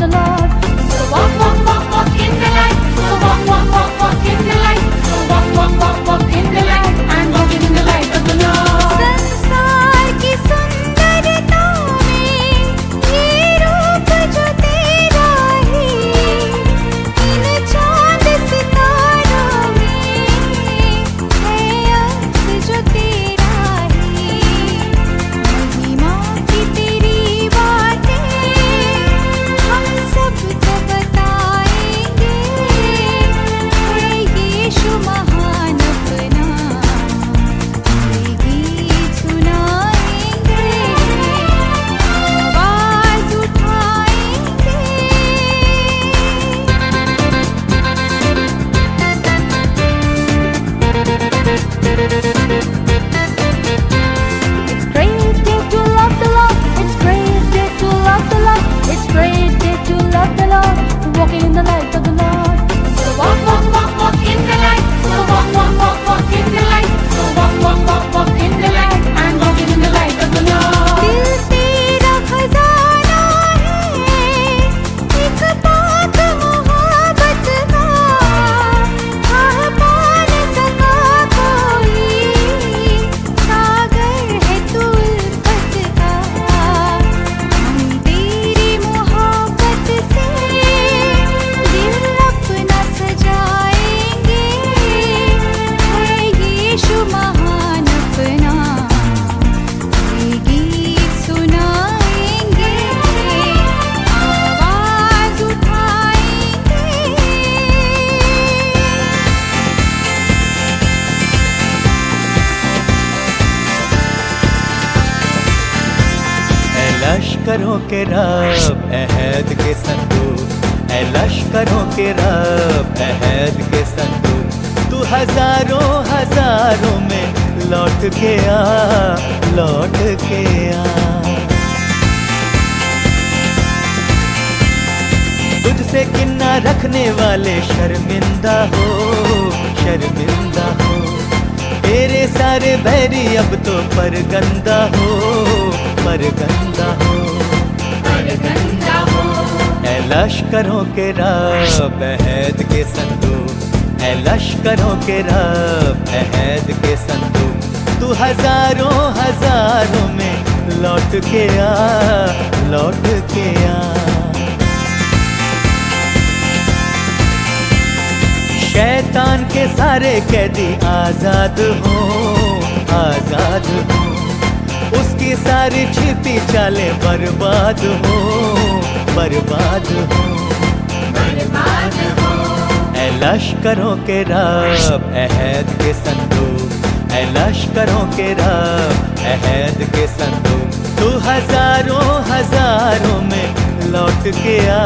the Lord. So walk, walk, walk, walk in the light. So walk, walk, walk, walk in the light. So walk, walk, walk, walk in the light. And walk in the light of the Lord. संसार की सुंदरता में ये रूप जो तेरा है, इन चांद सितारों में है अक्स जो तेरा है। महिमा की तेरी बातें हम सबको बताएंगे, है यीशु महान अपना, ये गीत सुनाएंगे, आवाज उठाएंगे। It's great day to love the Lord. It's great day to love the Lord. It's great day to love the Lord. Walking in the light of the Lord. So walk, walk, walk, walk in the light. So walk, walk, walk, walk in the light. So walk, walk, walk, walk in the light. And walking in the light of the Lord. दिल तेरा खजाना है, एक पाक मोहब्बत का, आह पा न सका कोई, सागर है तू उल्फत का। हम तेरी मोहब्बत से दिल अपना सजाएंगे, है यीशु महान अपना, ये गीत सुनाएंगे, आवाज उठाएंगे। ऐ लश्करों के रब अहद के संदूक, ऐ लश्करों के रब अहद के संदूक, तू हजारों हजारों में लौट के आ, लौट के आ। तुझसे किन्ना रखने वाले शर्मिंदा हो, शर्मिंदा हो। तेरे सारे बैरी अब तो परगंदा हो, परगंदा हो, परगंदा हो। ऐ लश्करों के रब अहद के संदूक, ऐ लश्करों के रब अहद के संदूक, तू हजारों हजारों में लौट के आ, लौट के आ। शैतान के सारे कैदी आजाद हो, आजाद हो। उसकी सारी छिपी चालें बर्बाद हो, बर्बाद हो, बर्बाद हो। ऐ लश्करों के रब अहद के संदूक, ऐ लश्करों के रब अहद के संदूक, तू हजारों हजारों में लौट के आ,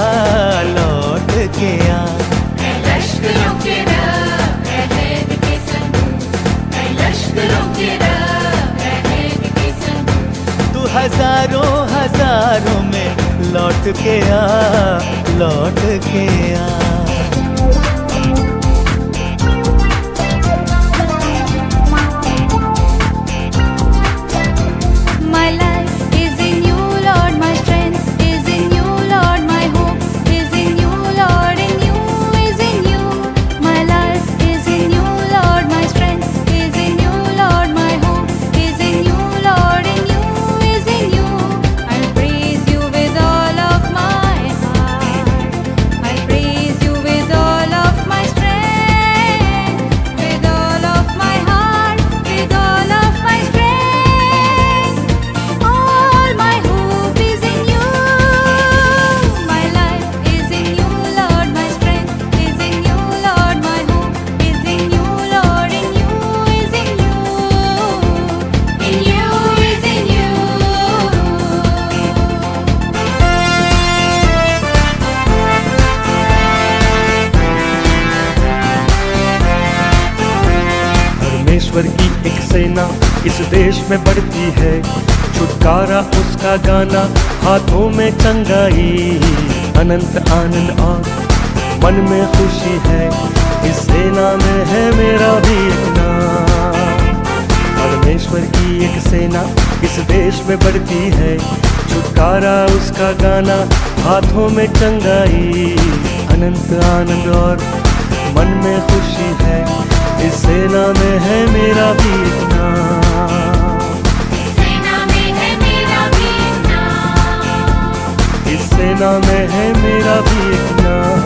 लौट के आ। लश्करों के रब अहद के संदूक, ऐ लश्करों के रब अहद के संदूक, तू हजारों हजारों में लौट के आ, लौट के आ। My life is in you, Lord. My strength is in you, Lord. My hope is in you, Lord. In you is in you. My life is in you, Lord. My strength is in you, Lord. My hope is in you, Lord. In you is in you. I'll praise you with all of my heart. I'll praise you with all of my strength, with all of my heart, with all of my strength. All my hope is in you. My life is in you, Lord. My strength is in you, Lord. My hope is in you, Lord. In you is in you. In you is in you. परमेश्वर की एक सेना इस देश में बढ़ती है, छुटकारा उसका गाना, हाथों में चंगाई, अनंत आनंद और मन में खुशी है। इस सेना में है मेरा भी एक नाम। परमेश्वर की एक सेना इस देश में बढ़ती है छुटकारा उसका गाना, हाथों में चंगाई, अनंत आनंद और मन में खुशी है। इस सेना में है मेरा भी एक नाम, सेना में है मेरा भी नाम, इस सेना में है मेरा भी एक नाम।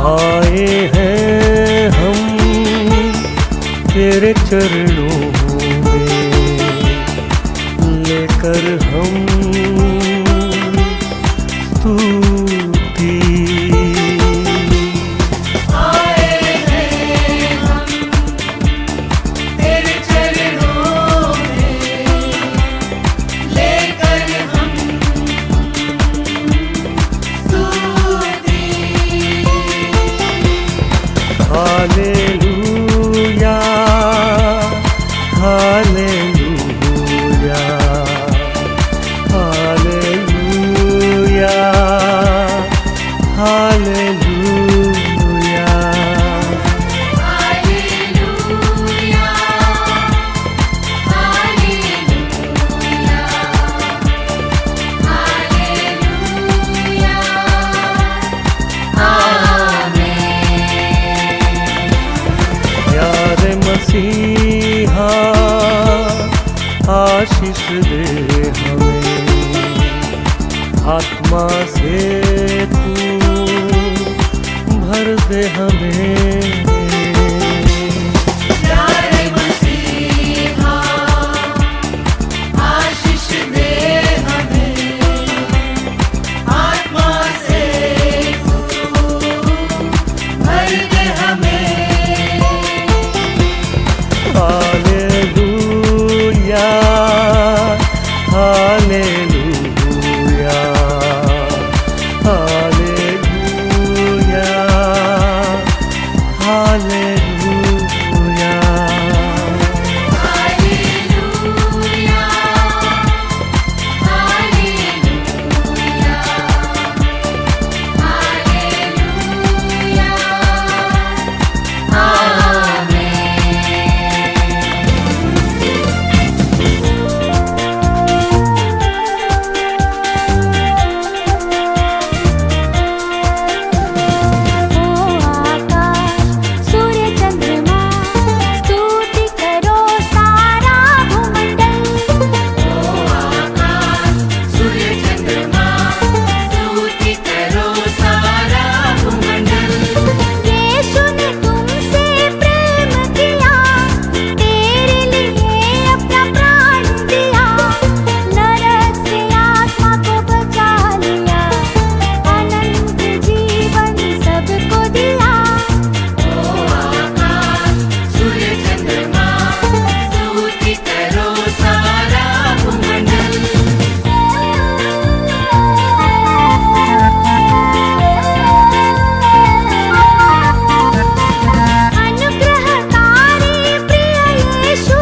आए हैं हम तेरे चरणों में, लेकर हम स्तुति। आए हैं हम तेरे चरणों में, लेकर हम स्तुति। Hallelujah, hallelujah, hallelujah, hallelujah. Hallelujah, hallelujah, hallelujah, आमीन। प्यारे मसीहा आशीष दे हमें, आत्मा से तू भर दे हमें। प्यारे मसीहा आशीष दे हमें, आत्मा से तू भर दे हमें। Hallelujah, hallelujah, hallelujah, hallelujah. Hallelujah, hallelujah, hallelujah, आमीन। ओ आकाश सूर्य चंद्रमा स्तुति करो सारा भूमंडल। ओ आकाश सूर्य चंद्रमा स्तुति करो सारा भूमंडल। यीशु ने तुमसे प्रेम किया, तेरे लिए अपना प्राण दिया, नरक से आत्मा को बचा लिया, अनंत जीवन सबको दिया। ओ आकाश सूर्य चंद्रमा स्तुति करो सारा भूमंडल। अनुग्रहकारी प्रिय यीशु,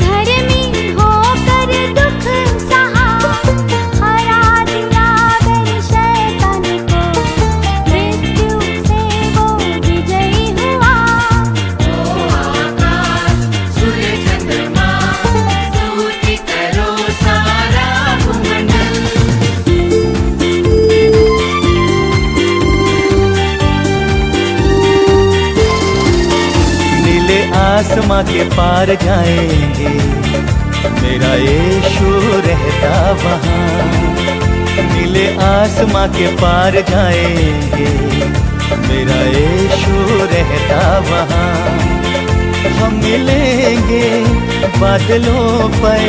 धर्मी होकर दुख सहा, हरा दिया गए शैतान को, मृत्यु से वो विजयी हुआ। ओ आकाश सूर्य चंद्रमा स्तुति करो सारा भूमंडल। नीले आसमां के पार जाएंगे, मेरा यीशु रहता वहाँ। नीले आसमां के पार जाएंगे, मेरा यीशु रहता वहाँ। हम मिलेंगे बादलों पर,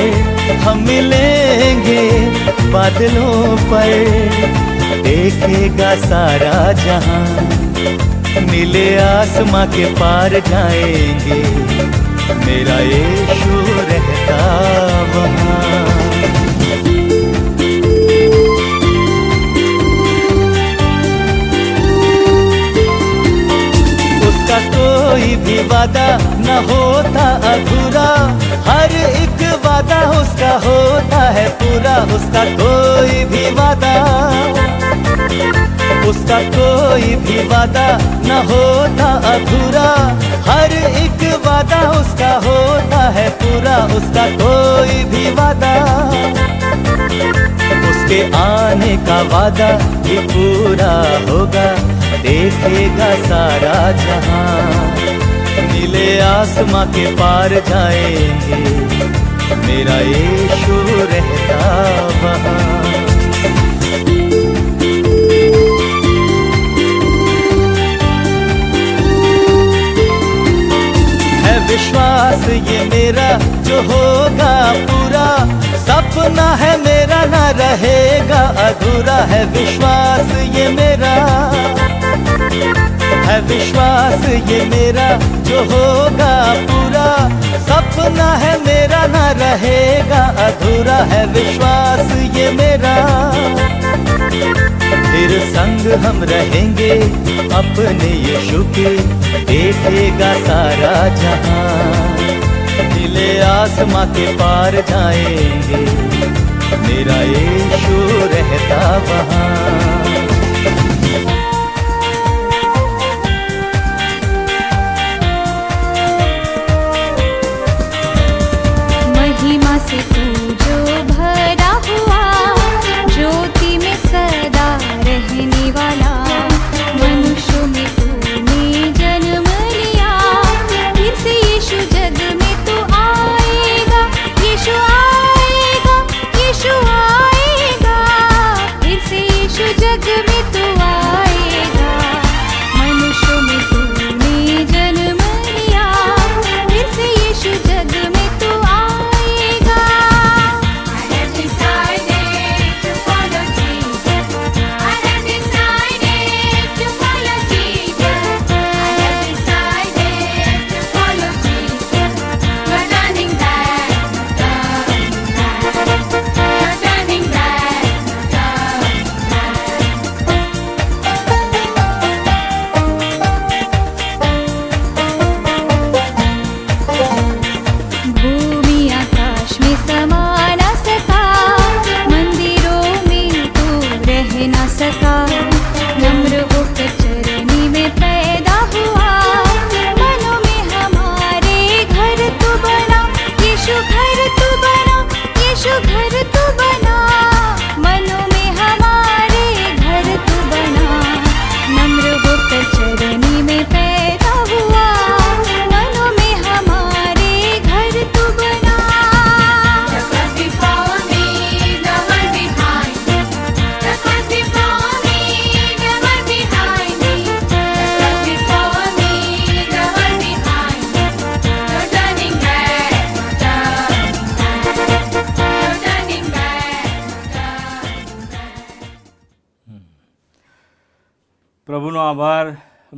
हम मिलेंगे बादलों पर, देखेगा सारा जहां, नीले आसमां के पार जाएंगे, मेरा यीशु रहता वहां। उसका कोई भी वादा न होता अधूरा, हर एक वादा उसका होता है पूरा। उसका कोई भी वादा, उसका कोई भी वादा न होता अधूरा, हर एक वादा उसका होता है पूरा। उसका कोई भी वादा, उसके आने का वादा भी पूरा होगा, देखेगा सारा जहां, नीले आसमां के पार जाएंगे, मेरा यीशु रहता वहां। है विश्वास ये मेरा जो होगा पूरा, सपना है मेरा ना रहेगा अधूरा। है विश्वास ये मेरा, है विश्वास ये मेरा जो होगा पूरा, सपना है मेरा ना रहेगा अधूरा। है विश्वास ये मेरा, फिर संग हम रहेंगे अपने यीशु के, देखेगा सारा जहां, नीले आसमां के पार जाएंगे, मेरा यीशु रहता वहां। महिमा से तू जो भरा हुआ, ज्योति में सदा रहने वाला, मनुष्यों में तूने जन्म लिया, फिर से यीशु जग में तू आएगा, यीशु आएगा, यीशु आएगा, फिर से यीशु जग में तू आएगा, मनुष्यों में तूने जन्म लिया, फिर से यीशु जग में तू आएगा। I have decided to follow Jesus. I have decided to follow Jesus. I have decided to follow Jesus. You're turning back, you're turning back, भूमि आकाश में समा न सका, मंदिरों में तू रह न सका, नम्र होकर चरनी में पैदा हुआ, मनों में हमारे घर तू बना, यीशु घर तू बना, यीशु घर तू बना, मनों में हमारे घर तू बना, नम्र होकर चरनी में पैदा हुआ, मनों में हमारे घर तू बना। The cross before me, the one behind me. The cross before me, the one behind me. The cross before me, the one behind me. No turning back, no turning back, no turning back. પ્રભુનો આભાર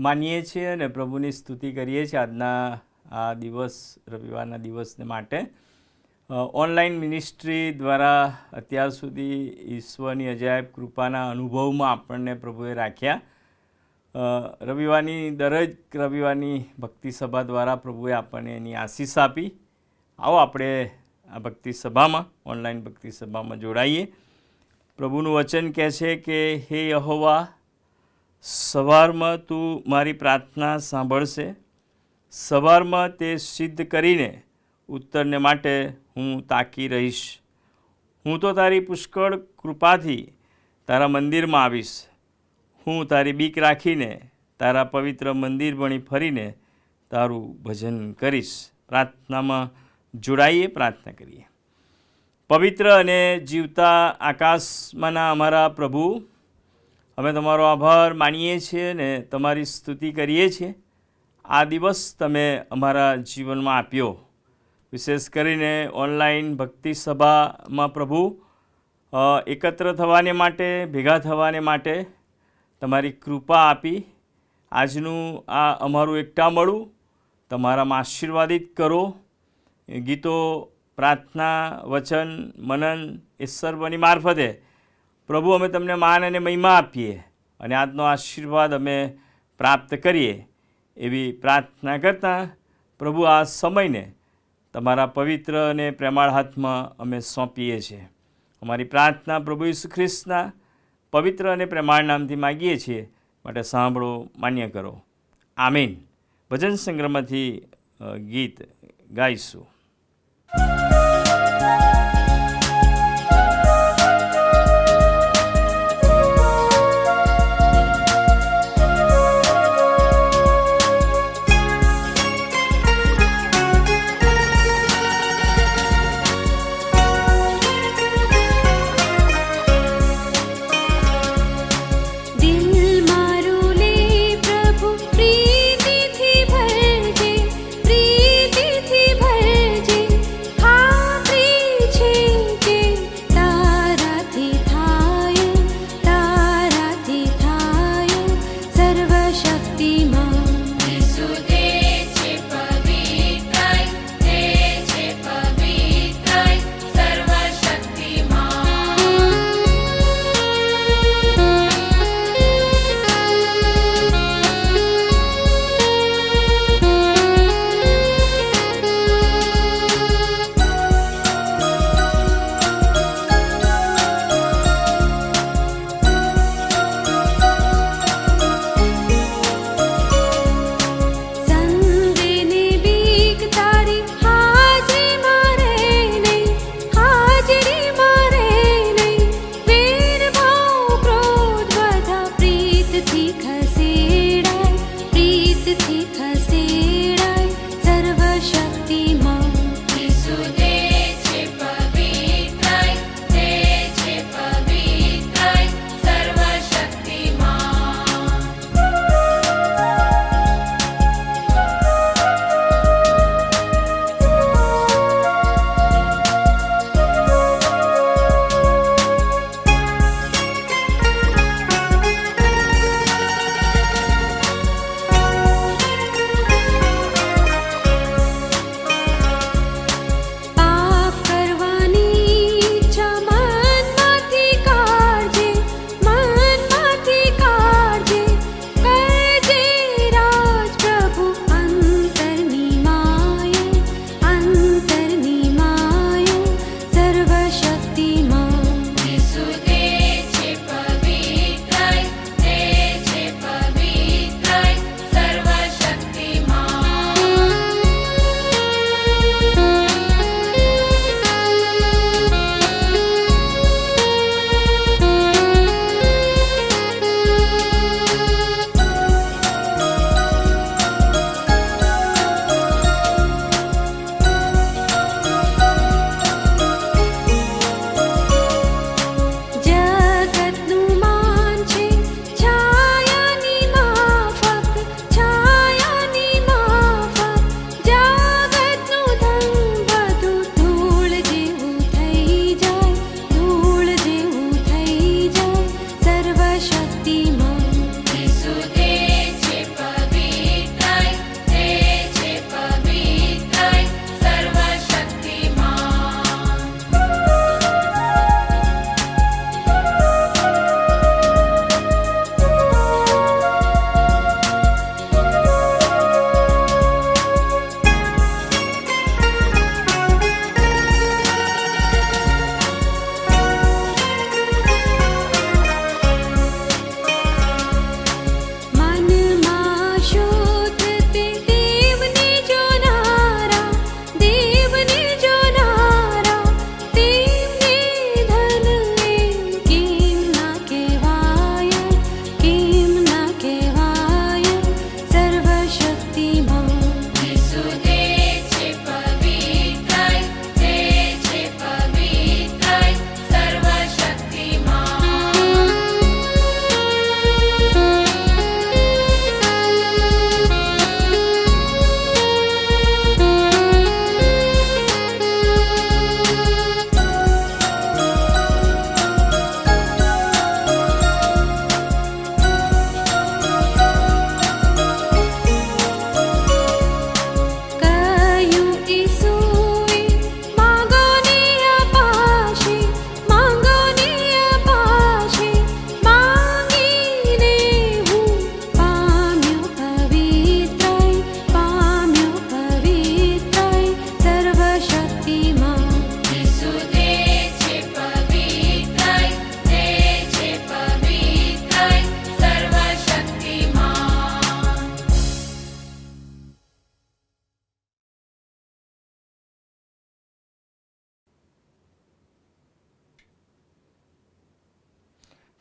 માનીએ છીએ અને પ્રભુની સ્તુતિ કરીએ છીએ આજના આ દિવસ રવિવારના દિવસને માટે. ઓનલાઈન મિનિસ્ટ્રી દ્વારા અત્યાર સુધી ઈશ્વરની અજાયબ કૃપાના અનુભવમાં આપણને પ્રભુએ રાખ્યા. રવિવારની દરેક રવિવારની ભક્તિ સભા દ્વારા પ્રભુએ આપણને એની આશીષ આપી. આવો આપણે આ ભક્તિ સભામાં ઓનલાઈન ભક્તિ સભામાં જોડાઈએ. પ્રભુનું વચન કહે છે કે હે યહોવા, સવારમાં તું મારી પ્રાર્થના સાંભળશે, સવારમાં તે સિદ્ધ કરીને ઉત્તરને માટે હું તાકી રહીશ. હું તો તારી પુષ્કળ કૃપાથી તારા મંદિરમાં આવીશ. હું તારી બીક રાખીને તારા પવિત્ર મંદિર બની ફરીને તારું ભજન કરીશ. પ્રાર્થનામાં જોડાઈએ, પ્રાર્થના કરીએ. પવિત્ર અને જીવતા આકાશમાંના અમારા પ્રભુ, અમે તમારો આભાર માનીએ છીએ ને તમારી સ્તુતિ કરીએ છીએ. આ દિવસ તમે અમારા જીવનમાં આપ્યો. વિશેષ કરીને ઓનલાઈન ભક્તિ સભામાં પ્રભુ એકત્ર થવાને માટે, ભેગા થવાને માટે તમારી કૃપા આપી. આજનું આ અમારું એકટામણું તમારામાં આશીર્વાદિત કરો. ગીતો, પ્રાર્થના, વચન, મનન એ સર્વની મારફતે પ્રભુ અમે તમને માન અને મહિમા આપીએ અને આજનો આશીર્વાદ અમે પ્રાપ્ત કરીએ એવી પ્રાર્થના કરતાં પ્રભુ આ સમયને તમારા પવિત્ર અને પ્રેમાળ હાથમાં અમે સોંપીએ છીએ. અમારી પ્રાર્થના પ્રભુ ઈસુ ખ્રિસ્તના પવિત્ર અને પ્રેમાળ નામથી માગીએ છીએ, માટે સાંભળો, માન્ય કરો. આમીન. ભજન સંગ્રહમાંથી ગીત ગાઈશું. प्रीति थी भर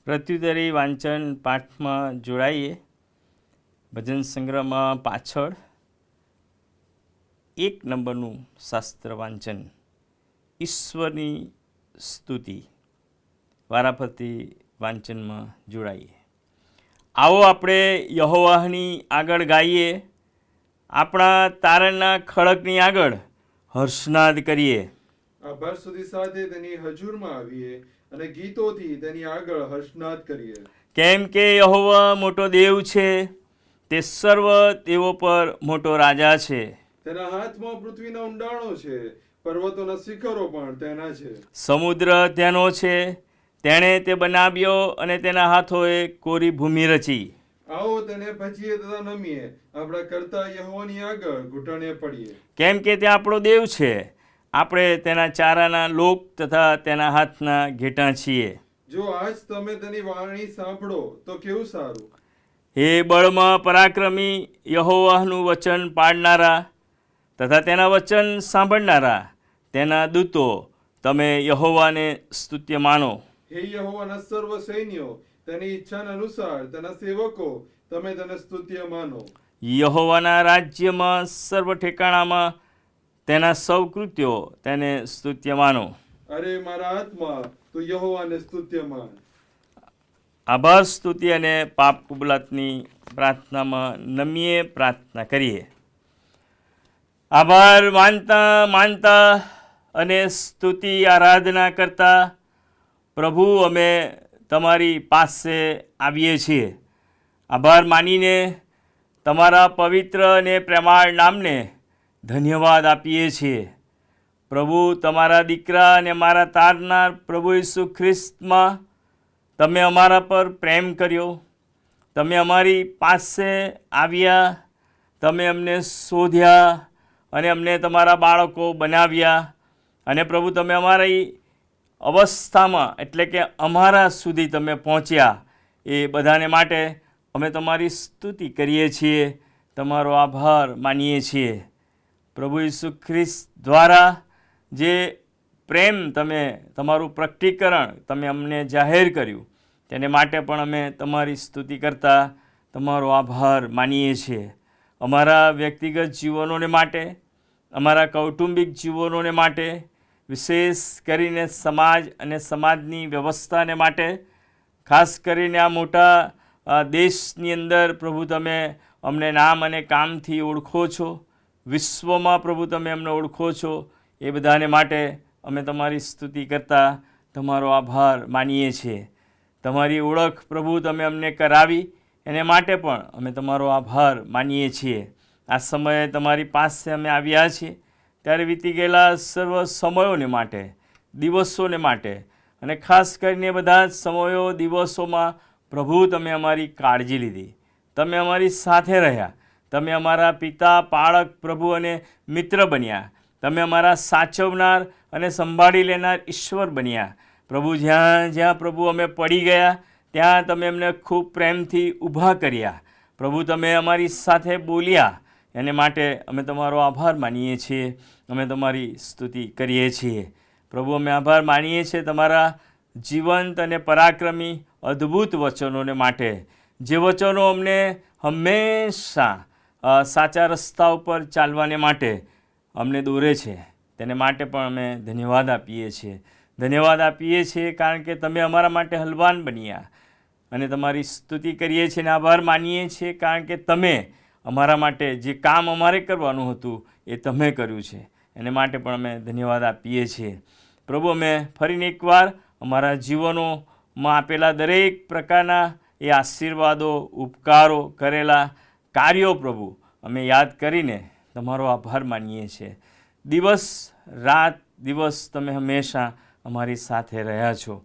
પ્રત્યુત્તરી વાંચન પાઠમાં જોડાઈએ. ભજન સંગ્રહમાં પાછળ 1 નંબરનું શાસ્ત્ર વાંચન, ઈશ્વરની સ્તુતિ, વારાફરતી વાંચનમાં જોડાઈએ. આવો આપણે યહોવાહની આગળ ગાઈએ, આપણા તારણના ખડકની આગળ હર્ષનાદ કરીએ. આભાર સ્તુતિ સાથે તેની હજુરમાં આવીએ અને ગીતોથી તેની આગળ હર્ષનાદ કરીએ. કેમ કે યહોવા મોટો દેવ છે, તે સર્વ દેવો પર મોટો રાજા છે. તેના હાથમાં પૃથ્વીના ઊંડાણો છે, પર્વતોના શિખરો પણ તેના છે. સમુદ્ર તેનો છે, તેણે તે બનાવ્યો અને તેના હાથોએ કોરી ભૂમિ રચી. આવો તેને ભજીએ તથા નમીએ, આપણા કરતા યહોવાની આગળ ઘૂંટણે પડીએ. કેમ કે તે આપણો દેવ છે, આપણે તેના ચારાના લોક તથા તેના હાથના ઘેટાં છીએ. જો આજ તમે તેની વાણી સાંભળો તો કેવું સારું. હે બળમાં પરાક્રમી, યહોવાહનું વચન પાડનારા તથા તેના વચન સાંભળનારા તેના દૂતો, તમે યહોવાને સ્તુત્ય માનો. હે યહોવાના સર્વ સૈન્યો, તેની ઈચ્છાના અનુસાર તેના સેવકો, તમે તેને સ્તુત્ય માનો. યહોવાના રાજ્યમાં સર્વ ઠેકાણામાં તેના સૌ કૃત્યો તેને સ્તુત્ય માનો. અરે મારા આત્મા, તું યહોવાને સ્તુત્ય માન. આભાર સ્તુતિ અને પાપ કબૂલાતની પ્રાર્થનામાં નમીએ પ્રાર્થના કરીએ. આભાર માનતા અને સ્તુતિ આરાધના કરતા પ્રભુ, અમે તમારી પાસે આવીએ છીએ. આભાર માનીને તમારા પવિત્ર અને પ્રેમાળ નામને ધન્યવાદ આપીએ છીએ. પ્રભુ, તમારા દીકરા અને મારા તારનાર પ્રભુ ઈસુ ખ્રિસ્તમાં તમે અમારા પર પ્રેમ કર્યો. તમે અમારી પાસે આવ્યા, તમે અમને શોધ્યા અને અમને તમારા બાળકો બનાવ્યા. અને પ્રભુ, તમે અમારી અવસ્થામાં એટલે કે અમારા સુધી તમે પહોંચ્યા. એ બધાને માટે અમે તમારી સ્તુતિ કરીએ છીએ, તમારો આભાર માનીએ છીએ. પ્રભુ ઈસુ ખ્રિસ્ત દ્વારા જે પ્રેમ તમે, તમારું પ્રકટીકરણ તમે અમને જાહેર કર્યું, તેને માટે પણ અમે તમારી સ્તુતિ કરતા તમારો આભાર માનીએ છીએ. અમારા વ્યક્તિગત જીવનોને માટે, અમારા કૌટુંબિક જીવનોને માટે, વિશેષ કરીને સમાજ અને સમાજની વ્યવસ્થાને માટે, ખાસ કરીને આ મોટા દેશની અંદર પ્રભુ તમે અમને નામ અને કામથી ઓળખો છો, વિશ્વમાં પ્રભુ તમે અમને ઓળખો છો. એ બધાને માટે અમે તમારી સ્તુતિ કરતા તમારો આભાર માનીએ છીએ. તમારી ઓળખ પ્રભુ તમે અમને કરાવી, એને માટે પણ અમે તમારો આભાર માનીએ છીએ. આ સમયે તમારી પાસે અમે આવ્યા છીએ ત્યારે વીતી ગયેલા સર્વ સમયોને માટે, દિવસોને માટે, અને ખાસ કરીને બધા જ સમયો દિવસોમાં પ્રભુ તમે અમારી કાળજી લીધી. તમે અમારી સાથે રહ્યા. તમે અમારા પિતા, પાળક પ્રભુ અને મિત્ર બન્યા. તમે અમારા સાચવનાર અને સંભાળી લેનાર ઈશ્વર બન્યા. પ્રભુ, જ્યાં જ્યાં પ્રભુ અમે પડી ગયા ત્યાં તમે અમને ખૂબ પ્રેમથી ઊભા કર્યા. પ્રભુ, તમે અમારી સાથે બોલ્યા. એને માટે અમે તમારો આભાર માનીએ છીએ, અમે તમારી સ્તુતિ કરીએ છીએ. પ્રભુ, અમે આભાર માનીએ છીએ તમારા જીવંત અને પરાક્રમી અદ્ભુત વચનોને માટે, જે વચનો અમને હંમેશા સાચા રસ્તા ઉપર ચાલવાને માટે અમને દોરે છે. તેને માટે પણ અમે ધન્યવાદ આપીએ છીએ. ધન્યવાદ આપીએ છીએ કારણ કે તમે અમારા માટે હલવાન બન્યા. અને તમારી સ્તુતિ કરીએ છીએ અને આભાર માનીએ છીએ કારણ કે તમે અમારા માટે જે કામ અમારે કરવાનું હતું એ તમે કર્યું છે. એને માટે પણ અમે ધન્યવાદ આપીએ છીએ. પ્રભુ, અમે ફરીને એકવાર અમારા જીવનોમાં આપેલા દરેક પ્રકારના એ આશીર્વાદો, ઉપકારો, કરેલા કાર્યો પ્રભુ અમે યાદ કરીને તમારો આભાર માનીએ છીએ. દિવસ રાત દિવસ તમે હંમેશા અમારી સાથે રહ્યા છો.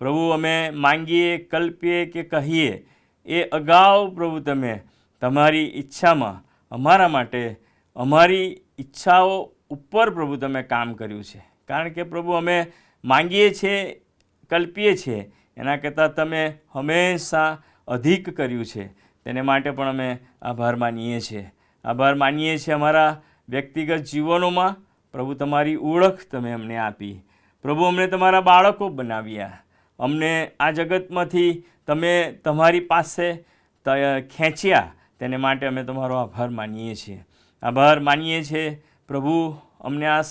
પ્રભુ, અમે માંગીએ, કલ્પીએ કે કહીએ એ અગાઉ પ્રભુ તમે તમારી ઈચ્છામાં અમારા માટે, અમારી ઈચ્છાઓ ઉપર પ્રભુ તમે કામ કર્યું છે. કારણ કે પ્રભુ, અમે માંગીએ છીએ, કલ્પીએ છીએ એના કરતાં તમે હંમેશા અધિક કર્યું છે. તેને માટે પણ અમે આભાર માનીએ છીએ. આભાર માનીએ છીએ અમારા વ્યક્તિગત જીવનોમાં પ્રભુ તમારી ઓળખ તમે અમને આપી. પ્રભુ, અમને તમારા બાળકો બનાવ્યા. અમને આ જગતમાંથી તમે તમારી પાસે ખેંચ્યા, તેને માટે અમે તમારો આભાર માનીએ છીએ. આભાર માનીએ છીએ પ્રભુ, અમને આ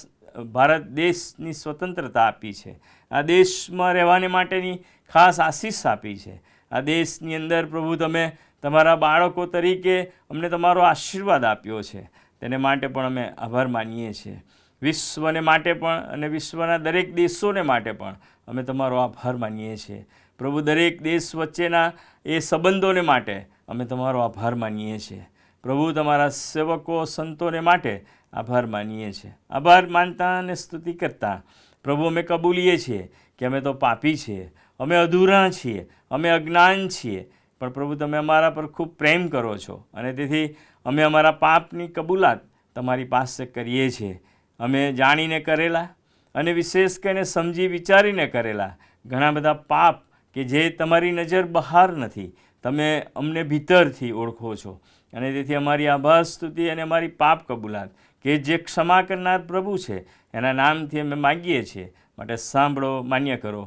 ભારત દેશની સ્વતંત્રતા આપી છે, આ દેશમાં રહેવાને માટેની ખાસ આશીષ આપી છે. આ દેશની અંદર પ્રભુ તમે તમારા બાળકો તરીકે અમને તમારો આશીર્વાદ આપ્યો છે, તેને માટે પણ અમે આભાર માનીએ છીએ. વિશ્વને માટે પણ અને વિશ્વના દરેક દેશોને માટે પણ અમે તમારો આભાર માનીએ છીએ. પ્રભુ દરેક દેશ વચ્ચેના એ સંબંધોને માટે અમે તમારો આભાર માનીએ છીએ. પ્રભુ તમારા સેવકો સંતોને માટે આભાર માનીએ છીએ. આભાર માનતા અને સ્તુતિ કરતા પ્રભુ અમે કબૂલીએ છીએ કે અમે તો પાપી છીએ, અમે અધૂરા છીએ, અમે અજ્ઞાન છીએ, પણ પ્રભુ તમે અમારા પર ખૂબ પ્રેમ કરો છો અને તેથી અમે અમારા પાપની કબૂલાત તમારી પાસે કરીએ છીએ. અમે જાણીને કરેલા અને વિશેષ કરીને સમજી વિચારીને કરેલા ઘણા બધા પાપ કે જે તમારી નજર બહાર નથી, તમે અમને ભીતરથી ઓળખો છો અને તેથી અમારી આભાર સ્તુતિ અને અમારી પાપ કબૂલાત કે જે ક્ષમા કરનાર પ્રભુ છે એના નામથી અમે માગીએ છીએ. માટે સાંભળો, માન્ય કરો.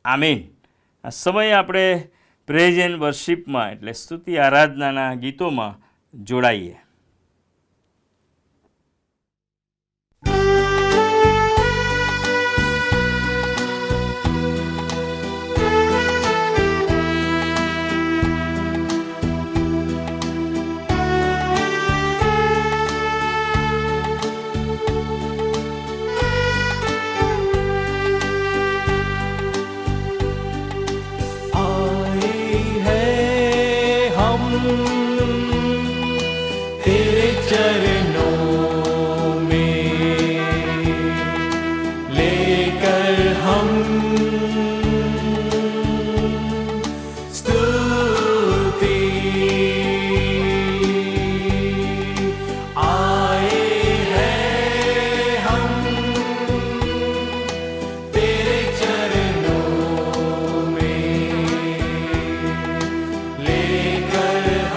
આમીન. આ સમયે આપણે પ્રેઝ એન્ડ વર્શિપમાં એટલે સ્તુતિ આરાધનાના ગીતોમાં જોડાઈએ.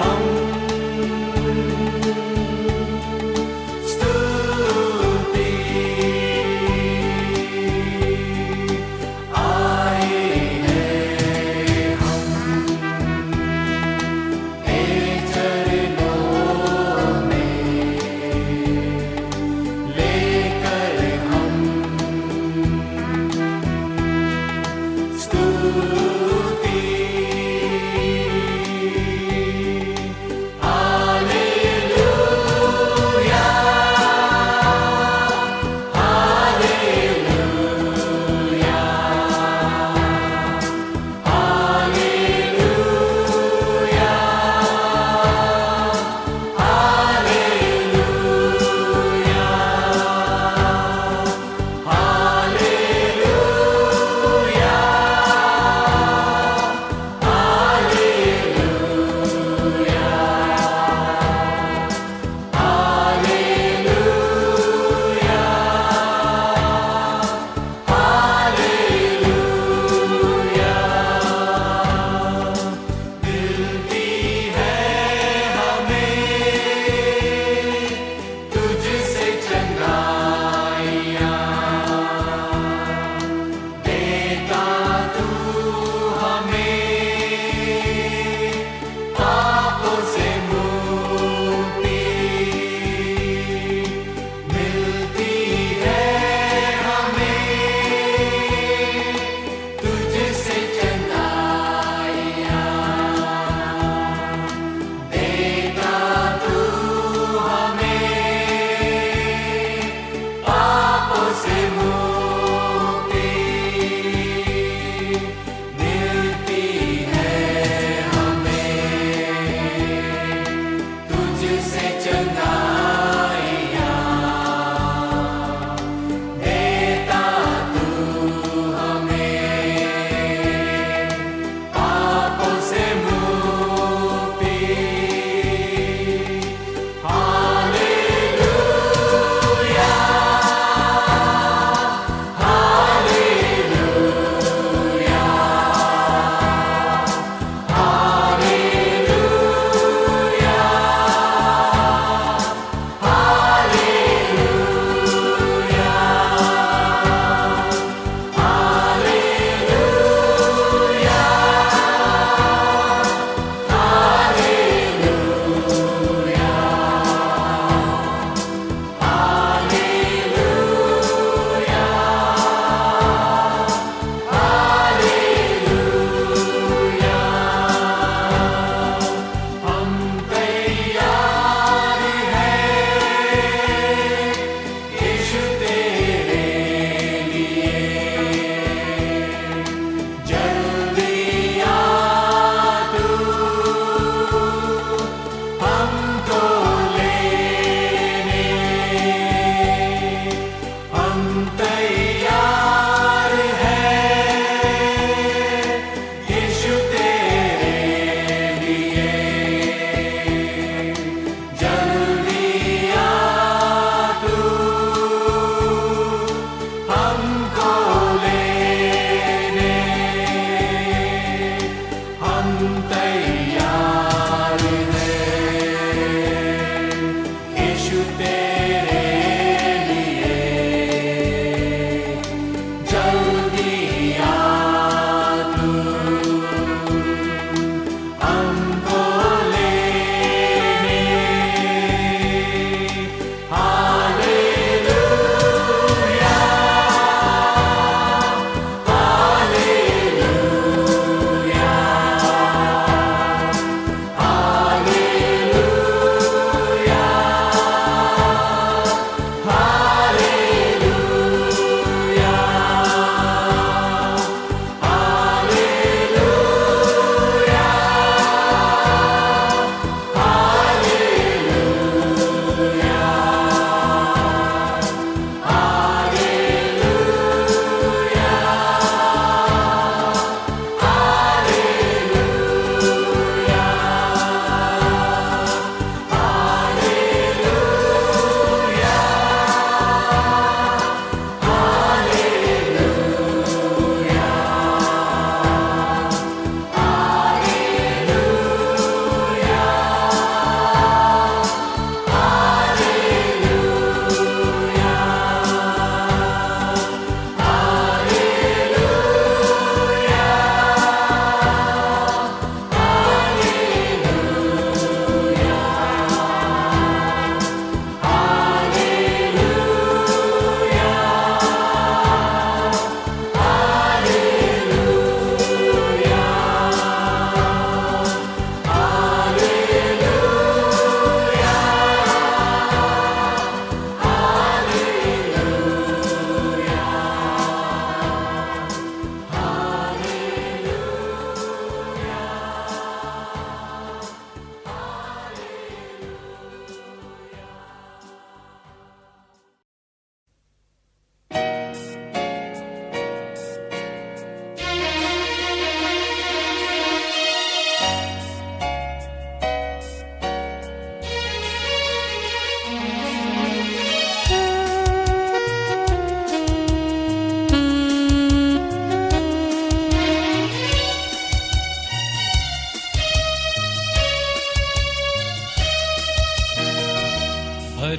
हम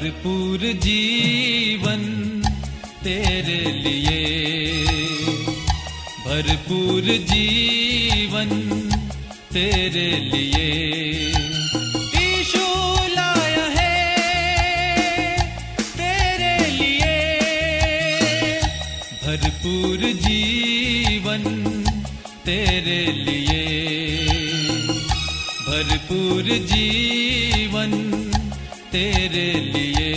भरपूर जीवन तेरे लिए, भरपूर जीवन तेरे लिए यीशु लाया है तेरे लिए, भरपूर जीवन तेरे लिए, भरपूर जीवन तेरे लिए।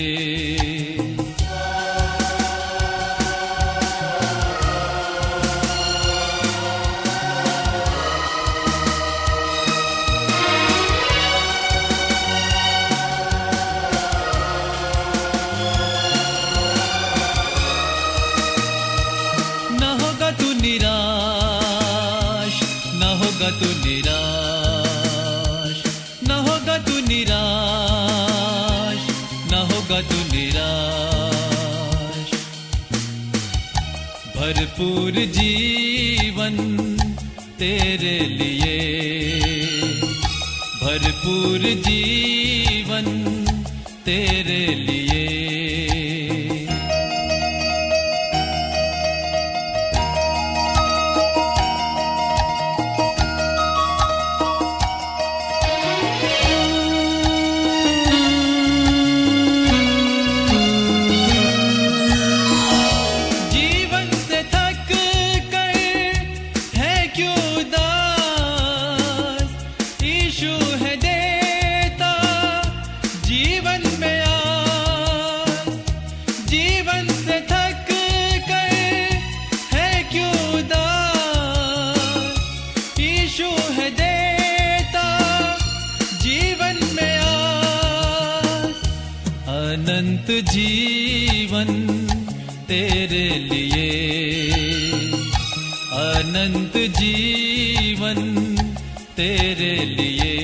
न होगा तू निराश, न होगा तू निराश, न होगा तू निराश, न होगा तू निराश, भरपूर जीवन तेरे लिए, भरपूर जीवन तेरे लिए। जीवन से थक कर है क्यों उदास, यीशु है देता जीवन में आस। जीवन से थक कर है क्यों उदास, यीशु है देता जीवन में आस। अनंत जीवन तेरे लिए, अनंत जीवन तेरे लिए।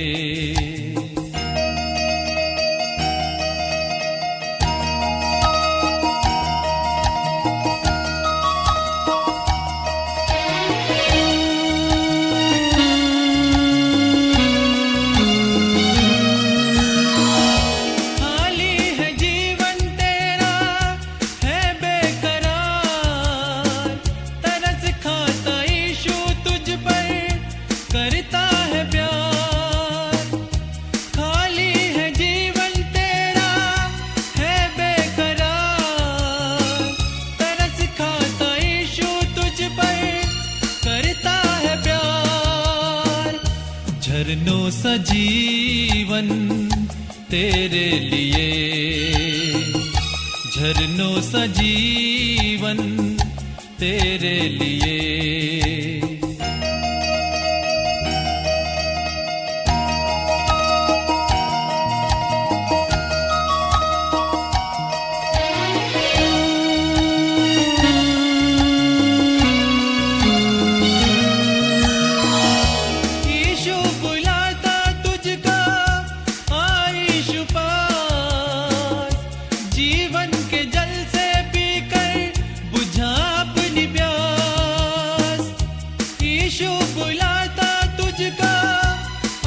खाली है जीवन तेरा है बेकरार, तरस खाता यीशु तुझ पर करता है प्यार। खाली है जीवन तेरा है बेकरार, तरस खाता यीशु तुझ पर करता है प्यार। झरनों सा जीवन तेरे लिए, झरनों सा जीवन तेरे लिए। यीशु बुलाता तुझको आ यीशु पास, जीवन के जल से पीकर बुझा अपनी प्यास। यीशु बुलाता तुझको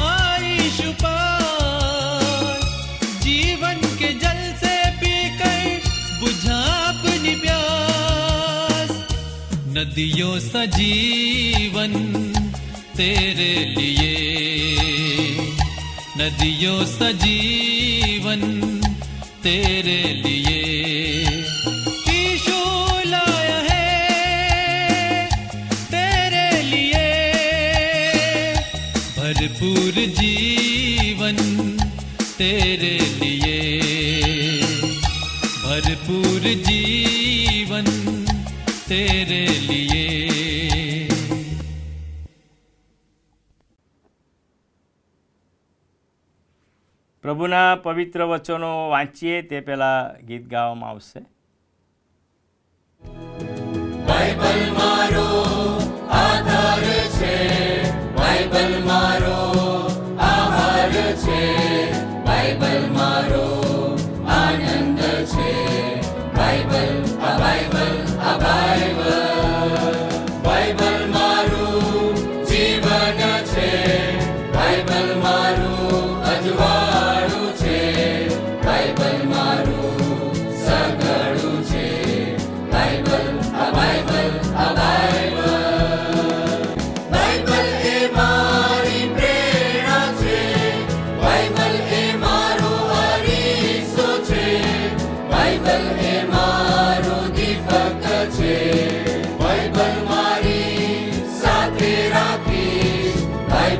आ यीशु पास, जीवन के जल से पीकर बुझा अपनी प्यास। नदियों सा जीवन तेरे लिए, नदियों सा जीवन तेरे लिए यीशु लाया है तेरे लिए, भरपूर जीवन तेरे लिए, भरपूर जीवन तेरे लिए। પ્રભુના પવિત્ર વચનો વાંચીએ તે પહેલાં ગીત ગાવામાં આવશે. બાઇબલ મારો આધાર છે, બાઇબલ મારો આહાર છે, બાઇબલ મારો આનંદ છે, બાઇબલ આ બાઇબલ આ બાઇબલ, બાઇબલ મારું જીવન છે, બાઇબલ મારું અજવાળું છે, બાઇબલ મારું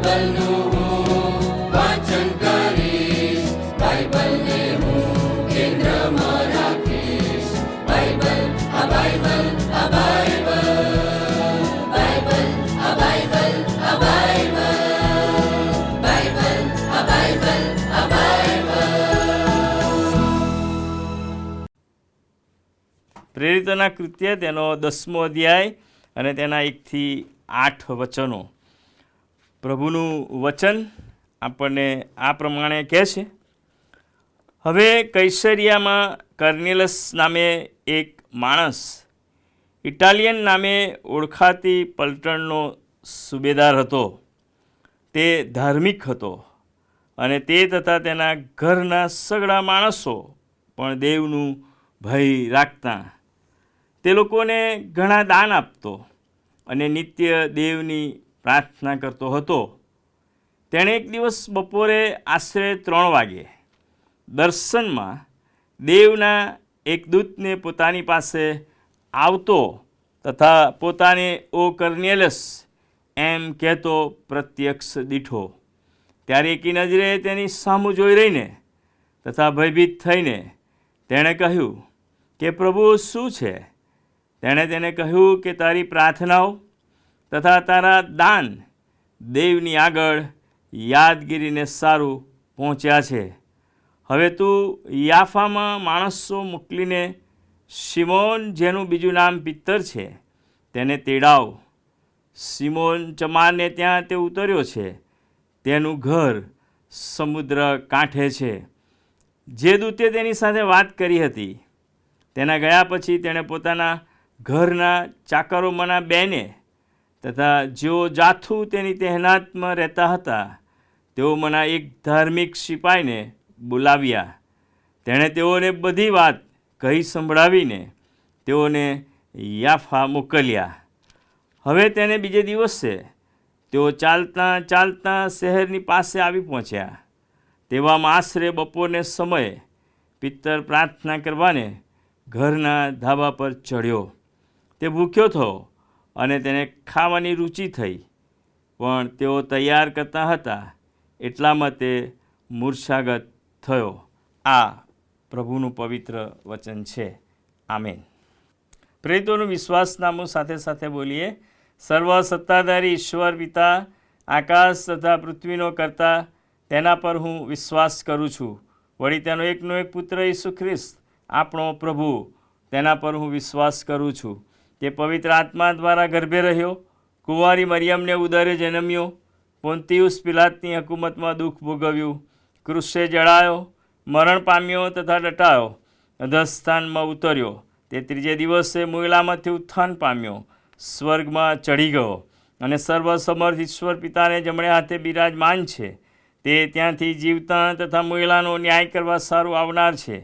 બાઇબલનું હું વાંચન કરીશ, બાઇબલને હું કેન્દ્રમાં રાખીશ. બાઇબલ, આ બાઇબલ, આ બાઇબલ, બાઇબલ, આ બાઇબલ, આ બાઇબલ, બાઇબલ, આ બાઇબલ, આ બાઇબલ. પ્રેરિતોના કૃત્ય તેનો 10મો અધ્યાય અને તેના 1 થી 8 વચનો. પ્રભુનું વચન આપણને આ પ્રમાણે કહે છે, હવે કૈસરિયામાં કર્નેલસ નામે એક માણસ ઇટાલિયન નામે ઓળખાતી પલટણનો સુબેદાર હતો. તે ધાર્મિક હતો અને તે તથા તેના ઘરના સગળા માણસો પણ દેવનું ભય રાખતા. તે લોકોને ઘણા દાન આપતો અને નિત્ય દેવની પ્રાર્થના કરતો હતો. તેણે એક દિવસ બપોરે આશરે 3 વાગે દર્શનમાં દેવના એક દૂતને પોતાની પાસે આવતો તથા પોતાને ઓ કર્નેલસ એમ કહેતો પ્રત્યક્ષ દીઠો. ત્યારે એકી નજરે તેની સામું જોઈ રહીને તથા ભયભીત થઈને તેણે કહ્યું કે પ્રભુ શું છે? તેણે તેને કહ્યું કે તારી પ્રાર્થનાઓ તથા તારા દાન દેવની આગળ યાદગીરીને સારું પહોંચ્યા છે. હવે તું યાફામાં માણસો મોકલીને શિમોન, જેનું બીજું નામ પિત્તર છે, તેને તેડાવ. શિમોન ચમારને ત્યાં તે ઉતર્યો છે. તેનું ઘર સમુદ્ર કાંઠે છે. જે દૂતે તેની સાથે વાત કરી હતી તેના ગયા પછી તેણે પોતાના ઘરના ચાકરોમાંના 2ને તથા જેઓ જાથું તેની તહેનાતમાં રહેતા હતા તેઓમાંના એક ધાર્મિક સિપાહીને બોલાવ્યા. તેણે તેઓને બધી વાત કહી સંભળાવીને તેઓને યાફા મોકલ્યા. હવે તેને બીજે દિવસે તેઓ ચાલતા ચાલતા શહેરની પાસે આવી પહોંચ્યા. તેવામાં આશરે બપોરને સમયે પિત્તર પ્રાર્થના કરવાને ઘરના ધાબા પર ચડ્યો. તે ભૂખ્યો થયો અને તેને ખાવાની રુચિ થઈ, પણ તેઓ તૈયાર કરતા હતા એટલામાં તે મૂર્છાગત થયો. આ પ્રભુનું પવિત્ર વચન છે. આમેન. પ્રેરિતોનું વિશ્વાસનામું સાથે સાથે બોલીએ. સર્વ સત્તાધારી ઈશ્વર પિતા, આકાશ તથા પૃથ્વીનો કરતા, તેના પર હું વિશ્વાસ કરું છું. વળી તેનો એકનો એક પુત્ર ઈસુ ખ્રિસ્ત આપણો પ્રભુ, તેના પર હું વિશ્વાસ કરું છું. તે પવિત્ર આત્મા દ્વારા ગર્ભે રહ્યો, કુંવારી મરિયમને ઉદરે જન્મ્યો, પોન્તિયુસ પિલાતની હકુમતમાં દુઃખ ભોગવ્યું, ક્રુસે જડાયો, મરણ પામ્યો તથા દટાયો, અધસ્થાનમાં ઉતર્યો. તે 3જે દિવસે મૂળામાંથી ઉત્થાન પામ્યો, સ્વર્ગમાં ચઢી ગયો અને સર્વસમર્થ ઈશ્વર પિતાને જમણે હાથે બિરાજમાન છે. તે ત્યાંથી જીવતા તથા મૂળાનો ન્યાય કરવા સારું આવનાર છે.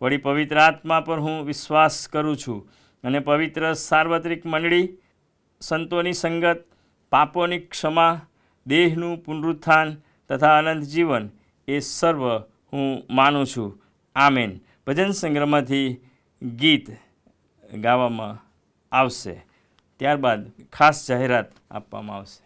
વળી પવિત્ર આત્મા પર હું વિશ્વાસ કરું છું અને પવિત્ર સાર્વત્રિક મંડળી, સંતોની સંગત, પાપોની ક્ષમા, દેહનું પુનરુત્થાન તથા અનંત જીવન, એ સર્વ હું માનું છું. આમેન. ભજન સંગ્રહમાંથી ગીત ગાવામાં આવશે. ત્યારબાદ ખાસ જાહેરાત આપવામાં આવશે.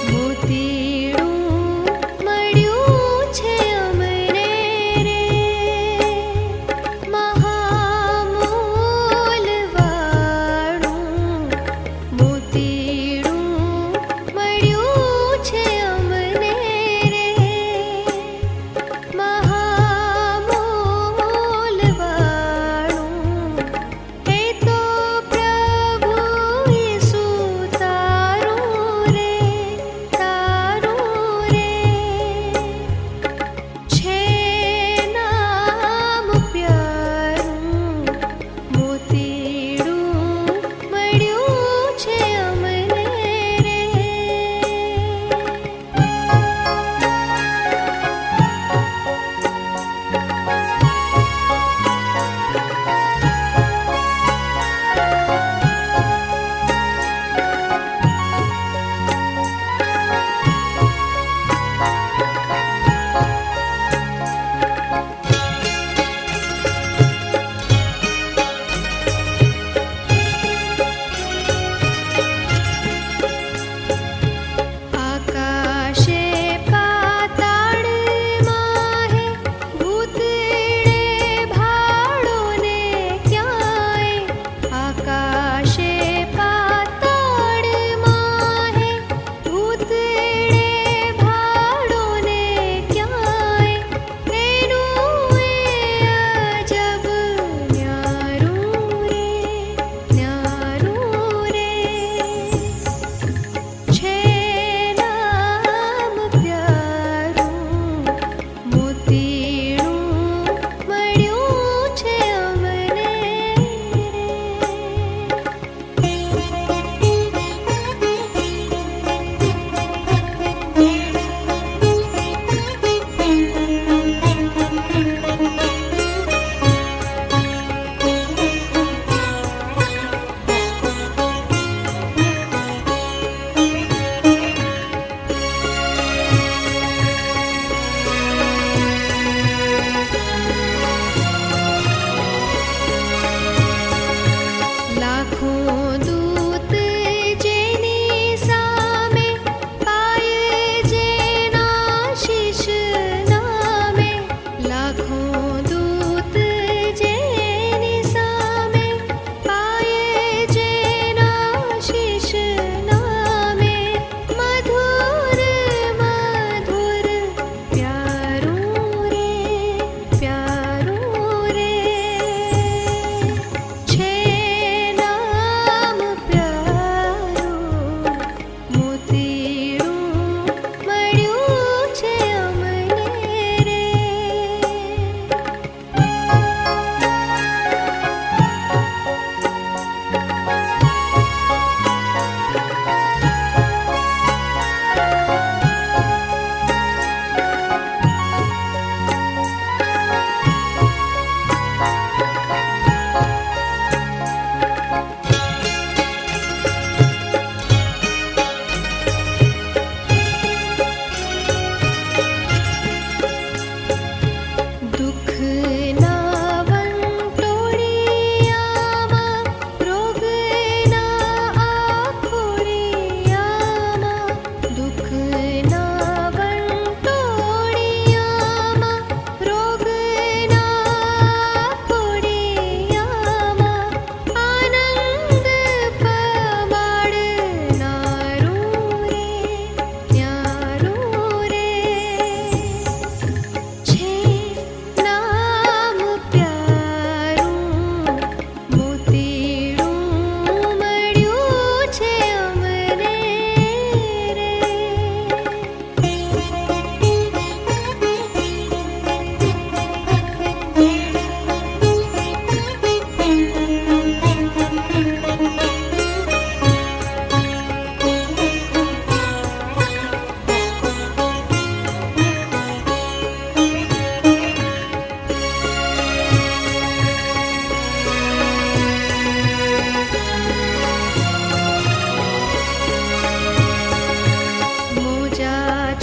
મોતીડું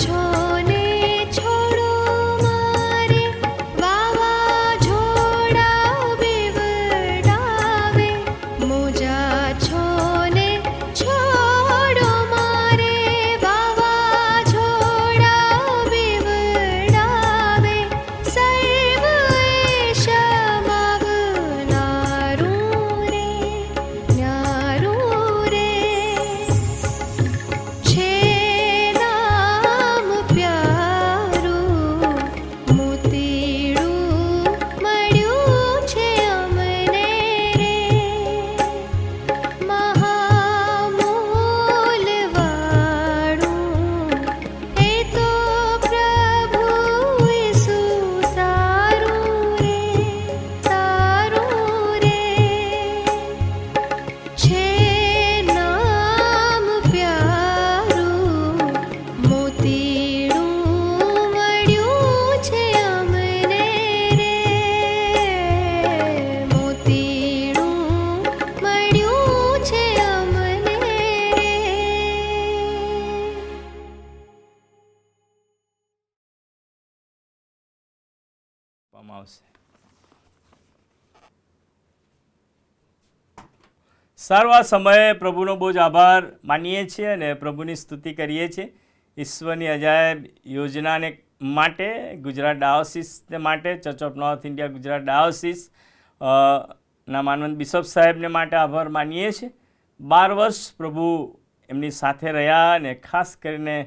છો ને છોડો મારે વાવાઝોડા બીવડાવે મોજા છો ને છોડો મારે વાવાઝોડા બીવડાવે સર્વ શમાવનારું રે ન્યારું રે છે નામ પ્યારું મોતીડું મળ્યું છે અમને રે મહામૂલવાળું એ તો પ્રભુ ઈસુ તારું રે છે નામ પ્યારું મોતીડું મળ્યું છે અમને રે મોતીડું મળ્યું છે અમને રે આપવામાં આવશે. સારું, આ સમયે પ્રભુનો બહુ જ આભાર માનીએ છીએ અને પ્રભુની સ્તુતિ કરીએ છીએ ઈશ્વરની અજાયબ યોજનાને માટે, ગુજરાત ડાયોસિસને માટે, Church of North India Gujarat diocese ના માનવંત બિશપ સાહેબને માટે આભાર માનીએ છીએ. 12 વર્ષ પ્રભુ એમની સાથે રહ્યા અને ખાસ કરીને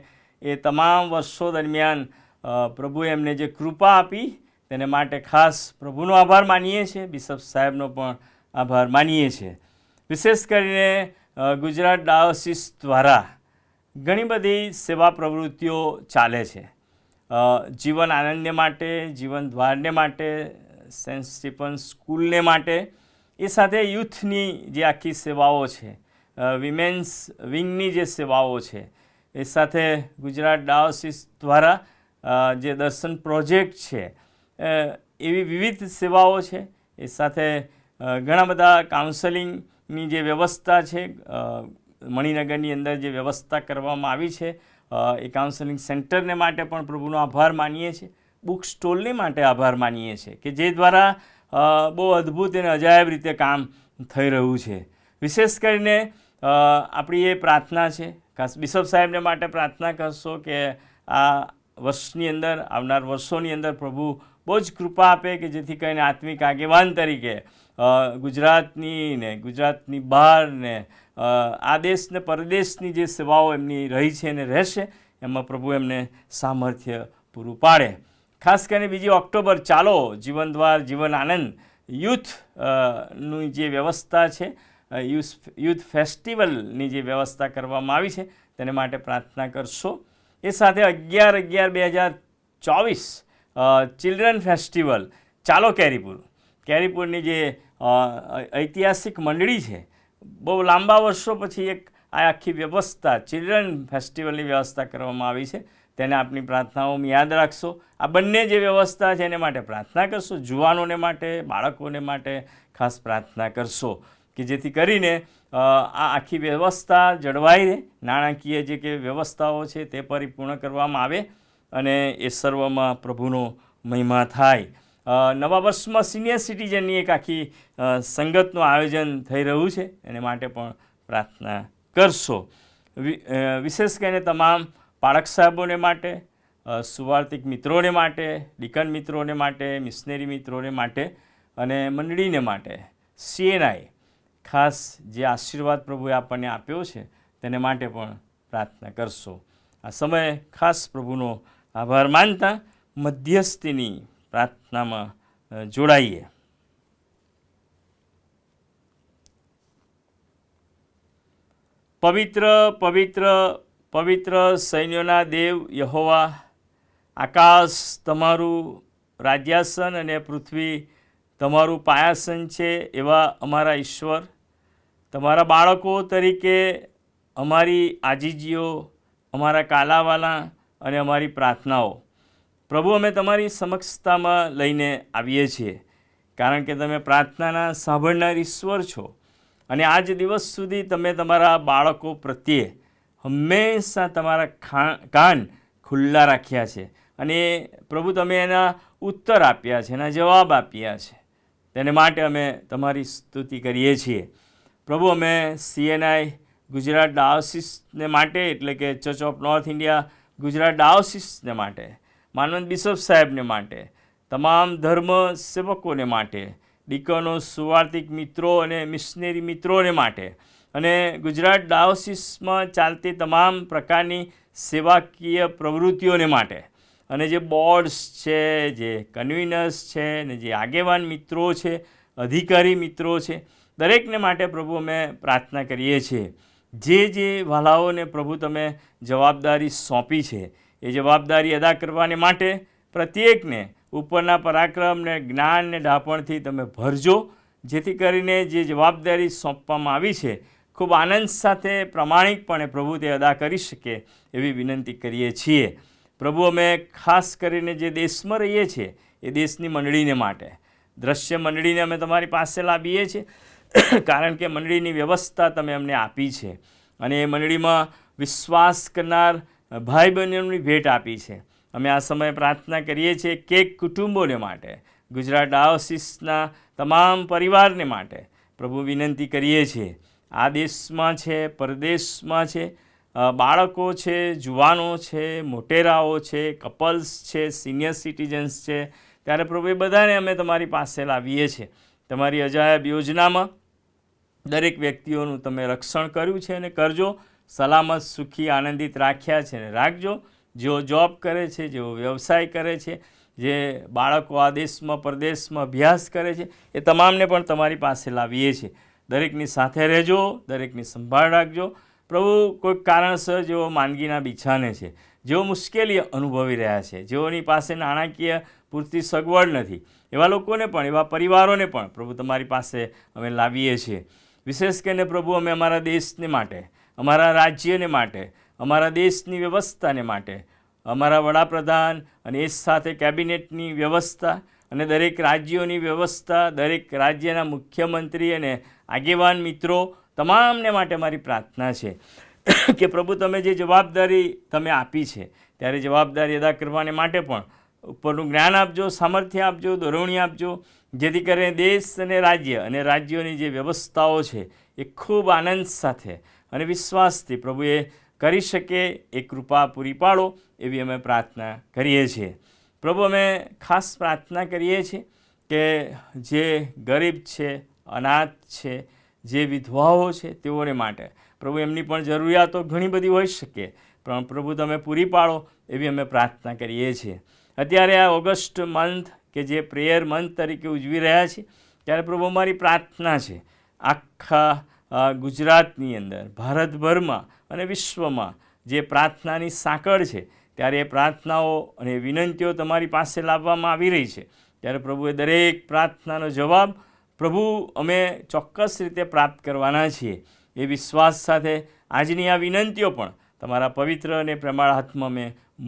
એ તમામ વર્ષો દરમિયાન પ્રભુએ એમને જે કૃપા આપી તેને માટે ખાસ પ્રભુનો આભાર માનીએ છીએ. બિશપ સાહેબનો પણ આભાર માનીએ છીએ. વિશેષ કરીને ગુજરાત ડાયોસિસ દ્વારા ઘણી બધી સેવા પ્રવૃત્તિઓ ચાલે છે. જીવન આનંદને માટે, જીવન દ્વારને માટે, સેન્ટ સ્ટીફન સ્કૂલને માટે, એ સાથે યુથની જે આખી સેવાઓ છે, વિમેન્સ વિંગની જે સેવાઓ છે, એ સાથે ગુજરાત ડાયોસિસ દ્વારા જે દર્શન પ્રોજેક્ટ છે, એવી વિવિધ સેવાઓ છે. એ સાથે ઘણા બધા કાઉન્સેલિંગની જે વ્યવસ્થા છે, મણિનગરની અંદર જે વ્યવસ્થા કરવામાં આવી છે, એ કાઉન્સેલિંગ સેન્ટરને માટે પણ પ્રભુનો આભાર માનીએ છીએ. બુક સ્ટોલને માટે આભાર માનીએ છીએ કે જે દ્વારા બહુ અદ્ભુત અને અજાયબ રીતે કામ થઈ રહ્યું છે. વિશેષ કરીને આપણી એ પ્રાર્થના છે, ખાસ બિશપ સાહેબને માટે પ્રાર્થના કરશો કે આ વર્ષની અંદર, આવનાર વર્ષોની અંદર પ્રભુ બહુ જ કૃપા આપે કે જેથી કરીને આત્મિક આગેવાન તરીકે ગુજરાતની ને ગુજરાતની બહાર ને આ દેશ ને પરદેશની જે સેવાઓ એમની રહી છે અને રહેશે, એમાં પ્રભુ એમને સામર્થ્ય પૂરું પાડે. ખાસ કરીને 2 ઓક્ટોબર ચાલો જીવનદ્વાર જીવન આનંદ યુથની જે વ્યવસ્થા છે, યુથ ફેસ્ટિવલની જે વ્યવસ્થા કરવામાં આવી છે તેને માટે પ્રાર્થના કરશો. એ સાથે 11/11/2024 ચિલ્ડ્રન ફેસ્ટિવલ ચાલો કેરીપુરની જે ઐતિહાસિક મંડળી છે, બહુ લાંબા વર્ષો પછી એક આ આખી વ્યવસ્થા ચિલ્ડ્રન ફેસ્ટિવલની વ્યવસ્થા કરવામાં આવી છે, તેને આપની પ્રાર્થનાઓમાં યાદ રાખશો. આ બંને જે વ્યવસ્થા છે એને માટે પ્રાર્થના કરશો. જુવાનોને માટે, બાળકોને માટે ખાસ પ્રાર્થના કરશો કે જેથી કરીને આ આખી વ્યવસ્થા જળવાઈ રહે, નાણાકીય જે કે વ્યવસ્થાઓ છે તે પરિપૂર્ણ કરવામાં આવે અને એ સર્વમાં પ્રભુનો મહિમા થાય. નવા વર્ષમાં સિનિયર સિટીઝનની એક આખી સંગતનું આયોજન થઈ રહ્યું છે, એને માટે પણ પ્રાર્થના કરશો. વિશેષ કરીને તમામ પાળક સાહેબોને માટે, સુવાર્તિક મિત્રોને માટે, ડીકન મિત્રોને માટે, મિશનરી મિત્રોને માટે અને મંડળીને માટે, CNI ખાસ જે આશીર્વાદ પ્રભુએ આપણને આપ્યો છે તેને માટે પણ પ્રાર્થના કરશો. આ સમયે ખાસ પ્રભુનો આભાર માનતા મધ્યસ્થીની પ્રાર્થનામાં જોડાઈએ. પવિત્ર પવિત્ર પવિત્ર સૈન્યોના દેવ યહોવા, આકાશ તમારું રાજ્યાસન અને પૃથ્વી તમારું પાયાસન છે એવા અમારા ઈશ્વર, તમારા બાળકો તરીકે અમારી આજીજીઓ, અમારા કાલાવાલા અને અમારી પ્રાર્થનાઓ પ્રભુ અમે તમારી સમક્ષતામાં લઈને આવીએ છીએ, કારણ કે તમે પ્રાર્થનાના સાંભળનાર ઈશ્વર છો અને આજ દિવસ સુધી તમે તમારા બાળકો પ્રત્યે હંમેશા તમારા કાન ખુલ્લા રાખ્યા છે અને પ્રભુ તમે એના ઉત્તર આપ્યા છે, એના જવાબ આપ્યા છે. તેને માટે અમે તમારી સ્તુતિ કરીએ છીએ. પ્રભુ અમે CNI ગુજરાત ડાયોસિસને માટે, એટલે કે Church of North India Gujarat ડાયોસિસને માટે, માનવંત બિશપ સાહેબને માટે, તમામ ધર્મ સેવકોને માટે, ડીકનો, સુવાર્તિક મિત્રો અને મિશનરી મિત્રોને માટે, અને ગુજરાત ડાયોસિસમાં ચાલતી તમામ પ્રકારની સેવાકીય પ્રવૃત્તિઓને માટે, અને જે બોર્ડ્સ છે, જે કન્વીનર્સ છે, ને જે આગેવાન મિત્રો છે, અધિકારી મિત્રો છે, દરેકને માટે પ્રભુ અમે પ્રાર્થના કરીએ છીએ. જે વાલાઓને પ્રભુ તમે જવાબદારી સોંપી છે એ જવાબદારી અદા કરવાને માટે પ્રત્યેકને ઉપરના પરાક્રમ ને જ્ઞાન ને ડાપણથી તમે ભરજો, જેથી કરીને જે જવાબદારી સોંપવામાં આવી છે ખૂબ આનંદ સાથે પ્રામાણિકપણે પ્રભુ તે અદા કરી શકે એવી વિનંતી કરીએ છીએ. પ્રભુ અમે ખાસ કરીને જે દેશમાં રહીએ છીએ એ દેશની મંડળીને માટે, દ્રશ્ય મંડળીને અમે તમારી પાસે લાવીએ છીએ કારણ કે મંડળીની વ્યવસ્થા તમે અમને આપી છે અને એ મંડળીમાં વિશ્વાસ કરનાર ભાઈ બહેનોની ભેટ આપી છે. અમે આ સમયે પ્રાર્થના કરીએ છીએ કે કુટુંબોને માટે, ગુજરાત ડાયોસિસના તમામ પરિવારને માટે પ્રભુ વિનંતી કરીએ છીએ. આ દેશમાં છે, પરદેશમાં છે, બાળકો છે, જુવાનો છે, મોટેરાઓ છે, કપલ્સ છે, સિનિયર સિટીઝન્સ છે, ત્યારે પ્રભુ એ બધાને અમે તમારી પાસે લાવીએ છીએ. તમારી અજાયબ યોજનામાં દરેક વ્યક્તિઓનું તમે રક્ષણ કર્યું છે અને કરજો, સલામત, સુખી, આનંદિત રાખ્યા છે અને રાખજો. જેઓ જોબ કરે છે, જેઓ વ્યવસાય કરે છે, જે બાળકો આ દેશમાં પરદેશમાં અભ્યાસ કરે છે, એ તમામને પણ તમારી પાસે લાવીએ છીએ. દરેકની સાથે રહેજો, દરેકની સંભાળ રાખજો. પ્રભુ કોઈક કારણસર જેઓ માંદગીના બિછાને છે, જેઓ મુશ્કેલી અનુભવી રહ્યા છે, જેઓની પાસે નાણાકીય પૂરતી સગવડ નથી, એવા લોકોને પણ, એવા પરિવારોને પણ પ્રભુ તમારી પાસે અમે લાવીએ છીએ. વિશેષ કરીને પ્રભુ અમે અમારા દેશને માટે, અમારા રાજ્યને માટે, અમારા દેશની વ્યવસ્થાને માટે, અમારા વડાપ્રધાન અને એ સાથે કેબિનેટની વ્યવસ્થા અને દરેક રાજ્યોની વ્યવસ્થા, દરેક રાજ્યના મુખ્યમંત્રી અને આગેવાન મિત્રો તમામને માટે મારી પ્રાર્થના છે કે પ્રભુ તમે જે જવાબદારી તમે આપી છે ત્યારે જવાબદારી અદા કરવાને માટે પણ ઉપરનું જ્ઞાન આપજો, સામર્થ્ય આપજો, દોરવણી આપજો, જેથી કરીને દેશ અને રાજ્યોની જે વ્યવસ્થાઓ છે એ ખૂબ આનંદ સાથે અને વિશ્વાસથી પ્રભુ એ કરી શકે એ કૃપા પૂરી પાડો એવી અમે પ્રાર્થના કરીએ છીએ. પ્રભુ અમે ખાસ પ્રાર્થના કરીએ છીએ કે જે ગરીબ છે, અનાથ છે, જે વિધવાઓ છે તેઓને માટે પ્રભુ એમની પણ જરૂરિયાતો ઘણી બધી હોઈ શકે, પણ પ્રભુ તમે પૂરી પાડો એવી અમે પ્રાર્થના કરીએ છીએ. અત્યારે આ ઓગસ્ટ મંથ કે જે પ્રેયર મંથ તરીકે ઉજવી રહ્યા છે ત્યારે પ્રભુ અમારી પ્રાર્થના છે આખા ગુજરાતની અંદર, ભારતભરમાં અને વિશ્વમાં જે પ્રાર્થનાની સાંકળ છે ત્યારે એ પ્રાર્થનાઓ અને વિનંતીઓ તમારી પાસે લાવવામાં આવી રહી છે ત્યારે પ્રભુ એ દરેક પ્રાર્થનાનો જવાબ પ્રભુ અમે ચોક્કસ રીતે પ્રાપ્ત કરવાના છીએ એ વિશ્વાસ સાથે આજની આ વિનંતીઓ પણ તમારા પવિત્ર અને પ્રેમાળ હાથમાં અમે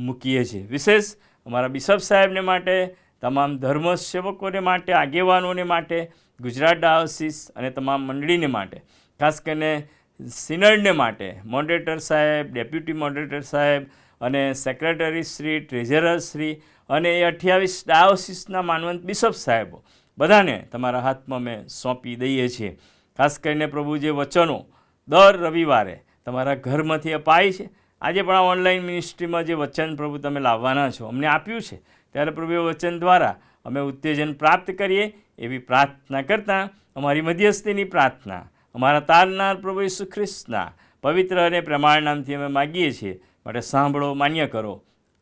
મૂકીએ છીએ. વિશેષ અમારા બિશપ સાહેબને માટે, તમામ ધર્મ સેવકોને માટે, આગેવાનોને માટે, ગુજરાત ડાયોસિસ અને તમામ મંડળીને માટે, ખાસ કરીને સિનડને માટે, મોડરેટર સાહેબ, ડેપ્યુટી મોડરેટર સાહેબ અને સેક્રેટરી શ્રી, ટ્રેઝરર શ્રી અને એ 28 ડાયોસિસના માનવંત બિશપ સાહેબો બધાને તમારા હાથમાં અમે સોંપી દઈએ છીએ. ખાસ કરીને પ્રભુ જે વચનો દર રવિવારે તમારા ઘરમાંથી અપાય છે, આજે પણ આ ઓનલાઈન મિનિસ્ટ્રીમાં જે વચન પ્રભુ તમે લાવવાના છો, અમને આપ્યું છે, ત્યારે પ્રભુ એ વચન દ્વારા અમે ઉત્તેજન પ્રાપ્ત કરીએ એવી પ્રાર્થના કરતાં અમારી મધ્યસ્થીની પ્રાર્થના અમારા તારનાર પ્રભુ ઈસુ ખ્રિસ્તના પવિત્ર અને પ્રેમાળ નામથી અમે માગીએ છીએ. માટે સાંભળો, માન્ય કરો.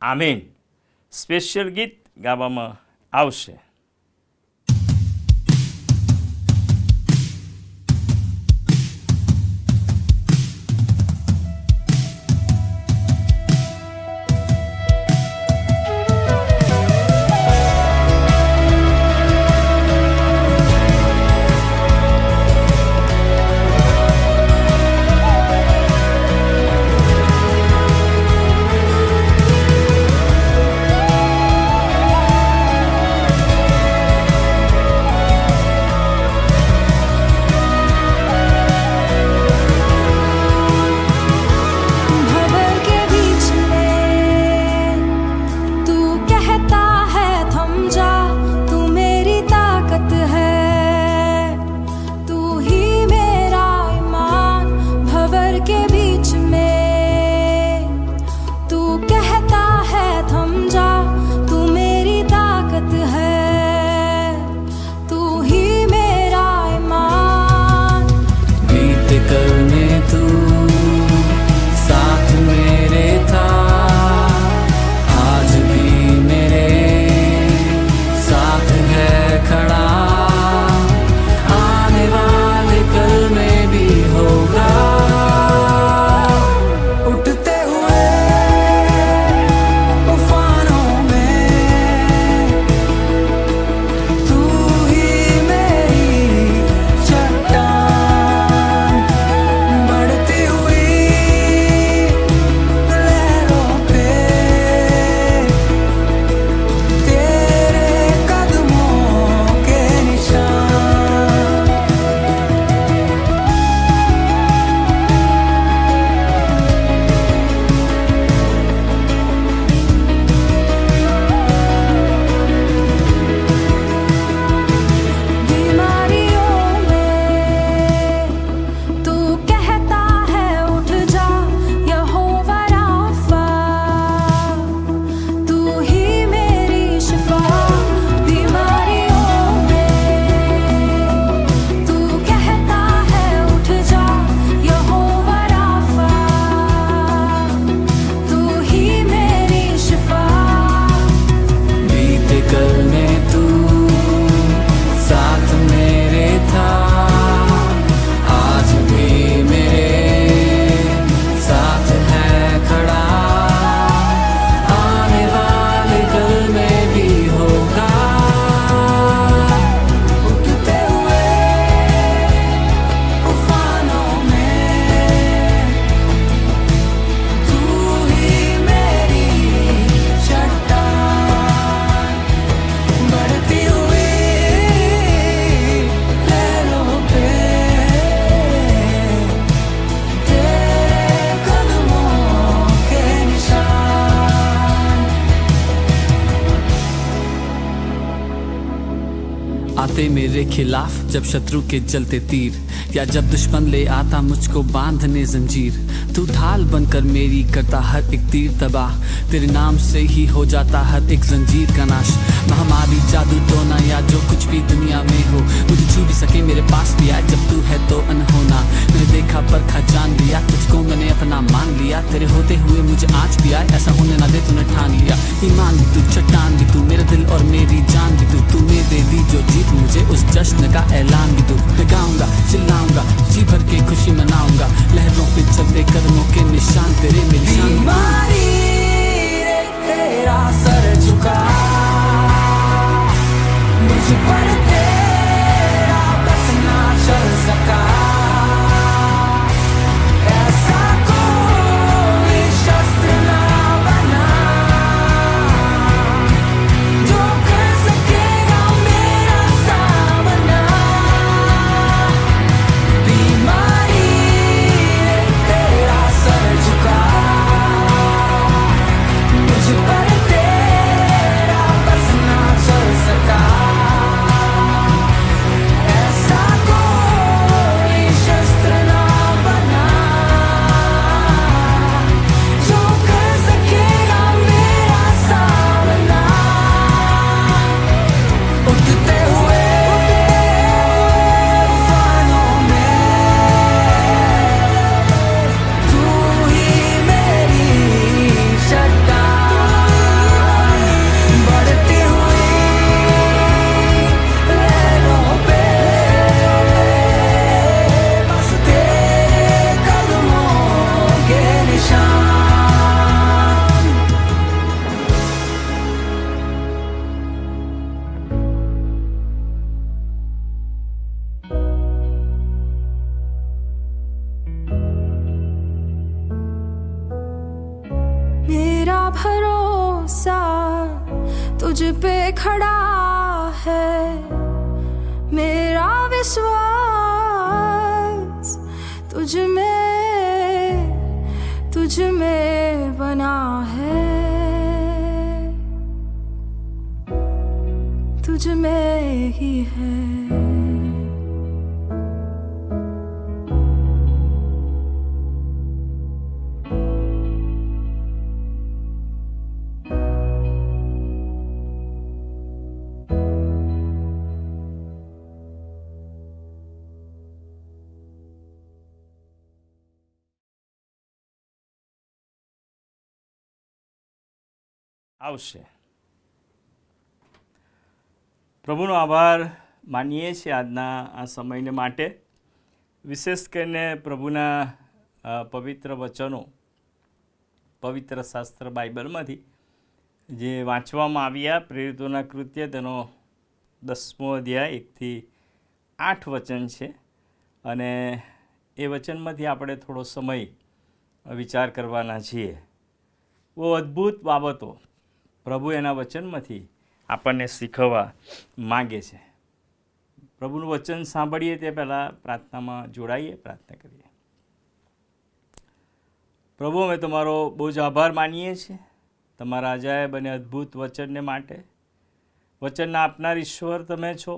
આમેન. સ્પેશિયલ ગીત ગાવામાં આવશે. चलते मेरे खिलाफ, जब शत्रु के जलते तीर, या जब दुश्मन ले आता मुझको बांधने जंजीर, तू ढाल बनकर मेरी करता हर एक तीर तबाह। तेरे नाम से ही हो जाता हर एक जंजीर का नाश। महामारी, जादू, टोना या जो कुछ भी दुनिया में हो, मुझे छू भी सके मेरे पास भी आए। जब तू है तो अनहोना, मैंने देखा परखा जान लिया, तुझको मैंने अपना मान लिया। तेरे होते हुए मुझे आज भी आए, ऐसा होने ना दे तूने ठान लिया। ईमान भी तू, चट्टान भी तू, मेरे दिल और मेरी जान भी तू। तूने दे दी जो जीत मुझे, उस जश्न का ऐलान भी तू। मैं गाऊंगा, चिल्लाऊंगा, जी भर के खुशी मनाऊंगा, लहरों पे चलते कदमों के निशान तेरे मेरी शान। बीमारी रे तेरा सर झुका, मुझ पर तेरा बस ना चल सका। ऐसा कोई शस्त्र ना बना जो कर सकेगा मेरा सामना। बीमारी रे तेरा सर झुका, मुझ पर तेरा बस ना चल सका। ऐसा कोई शस्त्र ना बना जो कर सकेगा मेरा सामना। उठते हुए तूफानों में तू ही मेरी चट्टान, बढ़ती हुई लहरों पे बस तेरे कदमों के निशान। मेरा भरोसा तुझ पे खड़ा है, मेरा विश्वास तुझ में बना है, तुझ में ही है। આવશે. પ્રભુનો આભાર માનીએ છીએ આજના આ સમયને માટે. વિશેષ કરીને પ્રભુના પવિત્ર વચનો, પવિત્ર શાસ્ત્ર બાઇબલમાંથી જે વાંચવામાં આવ્યા, પ્રેરિતોના કૃત્ય તેનો 10મો અધ્યાય 1થી 8 વચન છે, અને એ વચનમાંથી આપણે થોડો સમય વિચાર કરવાના છીએ. બહુ અદ્ભુત બાબતો પ્રભુ એના વચનમાંથી આપણને શીખવવા માગે છે. પ્રભુનું વચન સાંભળીએ તે પહેલાં પ્રાર્થનામાં જોડાઈએ, પ્રાર્થના કરીએ. પ્રભુ, અમે તમારો બહુ જ આભાર માનીએ છીએ તમારા અજાયબ અને અદ્ભુત વચનને માટે. વચનના આપનાર ઈશ્વર તમે છો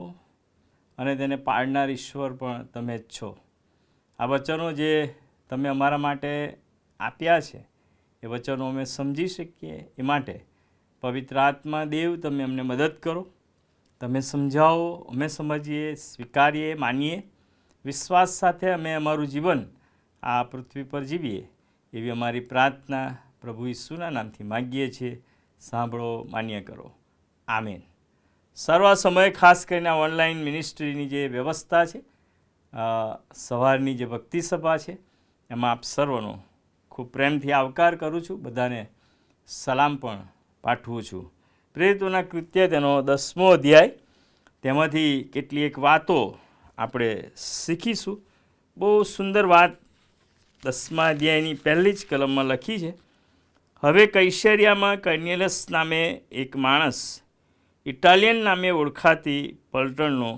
અને તેને પાળનાર ઈશ્વર પણ તમે જ છો. આ વચનો જે તમે અમારા માટે આપ્યા છે એ વચનો અમે સમજી શકીએ એ માટે પવિત્ર આત્મા દેવ તમે અમને મદદ કરો. તમે સમજાવો, અમે સમજીએ, સ્વીકારીએ, માનીએ. વિશ્વાસ સાથે અમે અમારું જીવન આ પૃથ્વી પર જીવીએ એવી અમારી પ્રાર્થના પ્રભુ ઈસુના નામથી માગીએ છીએ. સાંભળો, માન્ય કરો. આમેન. સર્વ સમયે ખાસ કરીને ઓનલાઈન મિનિસ્ટ્રીની જે વ્યવસ્થા છે, સવારની જે ભક્તિ સભા છે, એમાં આપ સર્વનો ખૂબ પ્રેમથી આવકાર કરું છું. બધાને સલામ પણ પાઠવું છું. પ્રેરિતોના કૃત્ય તેનો 10મો અધ્યાય, તેમાંથી કેટલીક વાતો આપણે શીખીશું. બહુ સુંદર વાત 10મા અધ્યાયની પહેલી જ કલમમાં લખી છે. હવે કૈસરિયામાં કર્નેલિયસ નામે એક માણસ ઇટાલિયન નામે ઓળખાતી પલટણનો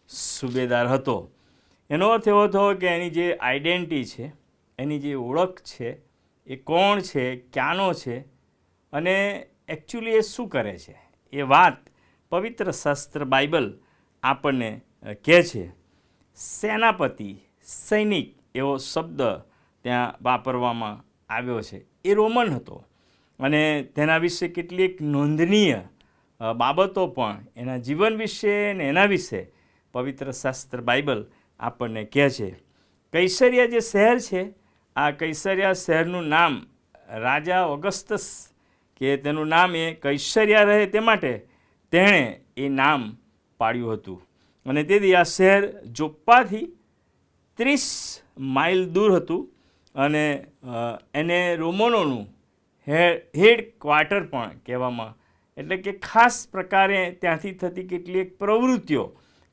સુબેદાર હતો. એનો અર્થ એવો હતો કે એની જે આઈડેન્ટિટી છે, એની જે ઓળખ છે, એ કોણ છે, ક્યાંનો છે અને એકચ્યુઅલી એ શું કરે છે, એ વાત પવિત્ર શાસ્ત્ર બાઇબલ આપણને કહે છે. સેનાપતિ, સૈનિક એવો શબ્દ ત્યાં વાપરવામાં આવ્યો છે. એ રોમન હતો અને તેના વિશે કેટલીક નોંધનીય બાબતો પણ એના જીવન વિશે ને એના વિશે પવિત્ર શાસ્ત્ર બાઇબલ આપણને કહે છે. કૈસરિયા જે શહેર છે, આ કૈસરિયા શહેરનું નામ રાજા ઓગસ્ટસ કે તેનું નામ એ કૈસરિયા રહે તે માટે તેણે એ નામ પાડ્યું હતું. અને તેથી આ શહેર જોપ્પાથી 30 માઇલ દૂર હતું અને એને રોમનોનું હેડ ક્વાર્ટર પણ કહેવામાં, એટલે કે ખાસ પ્રકારે ત્યાંથી થતી કેટલીક પ્રવૃત્તિઓ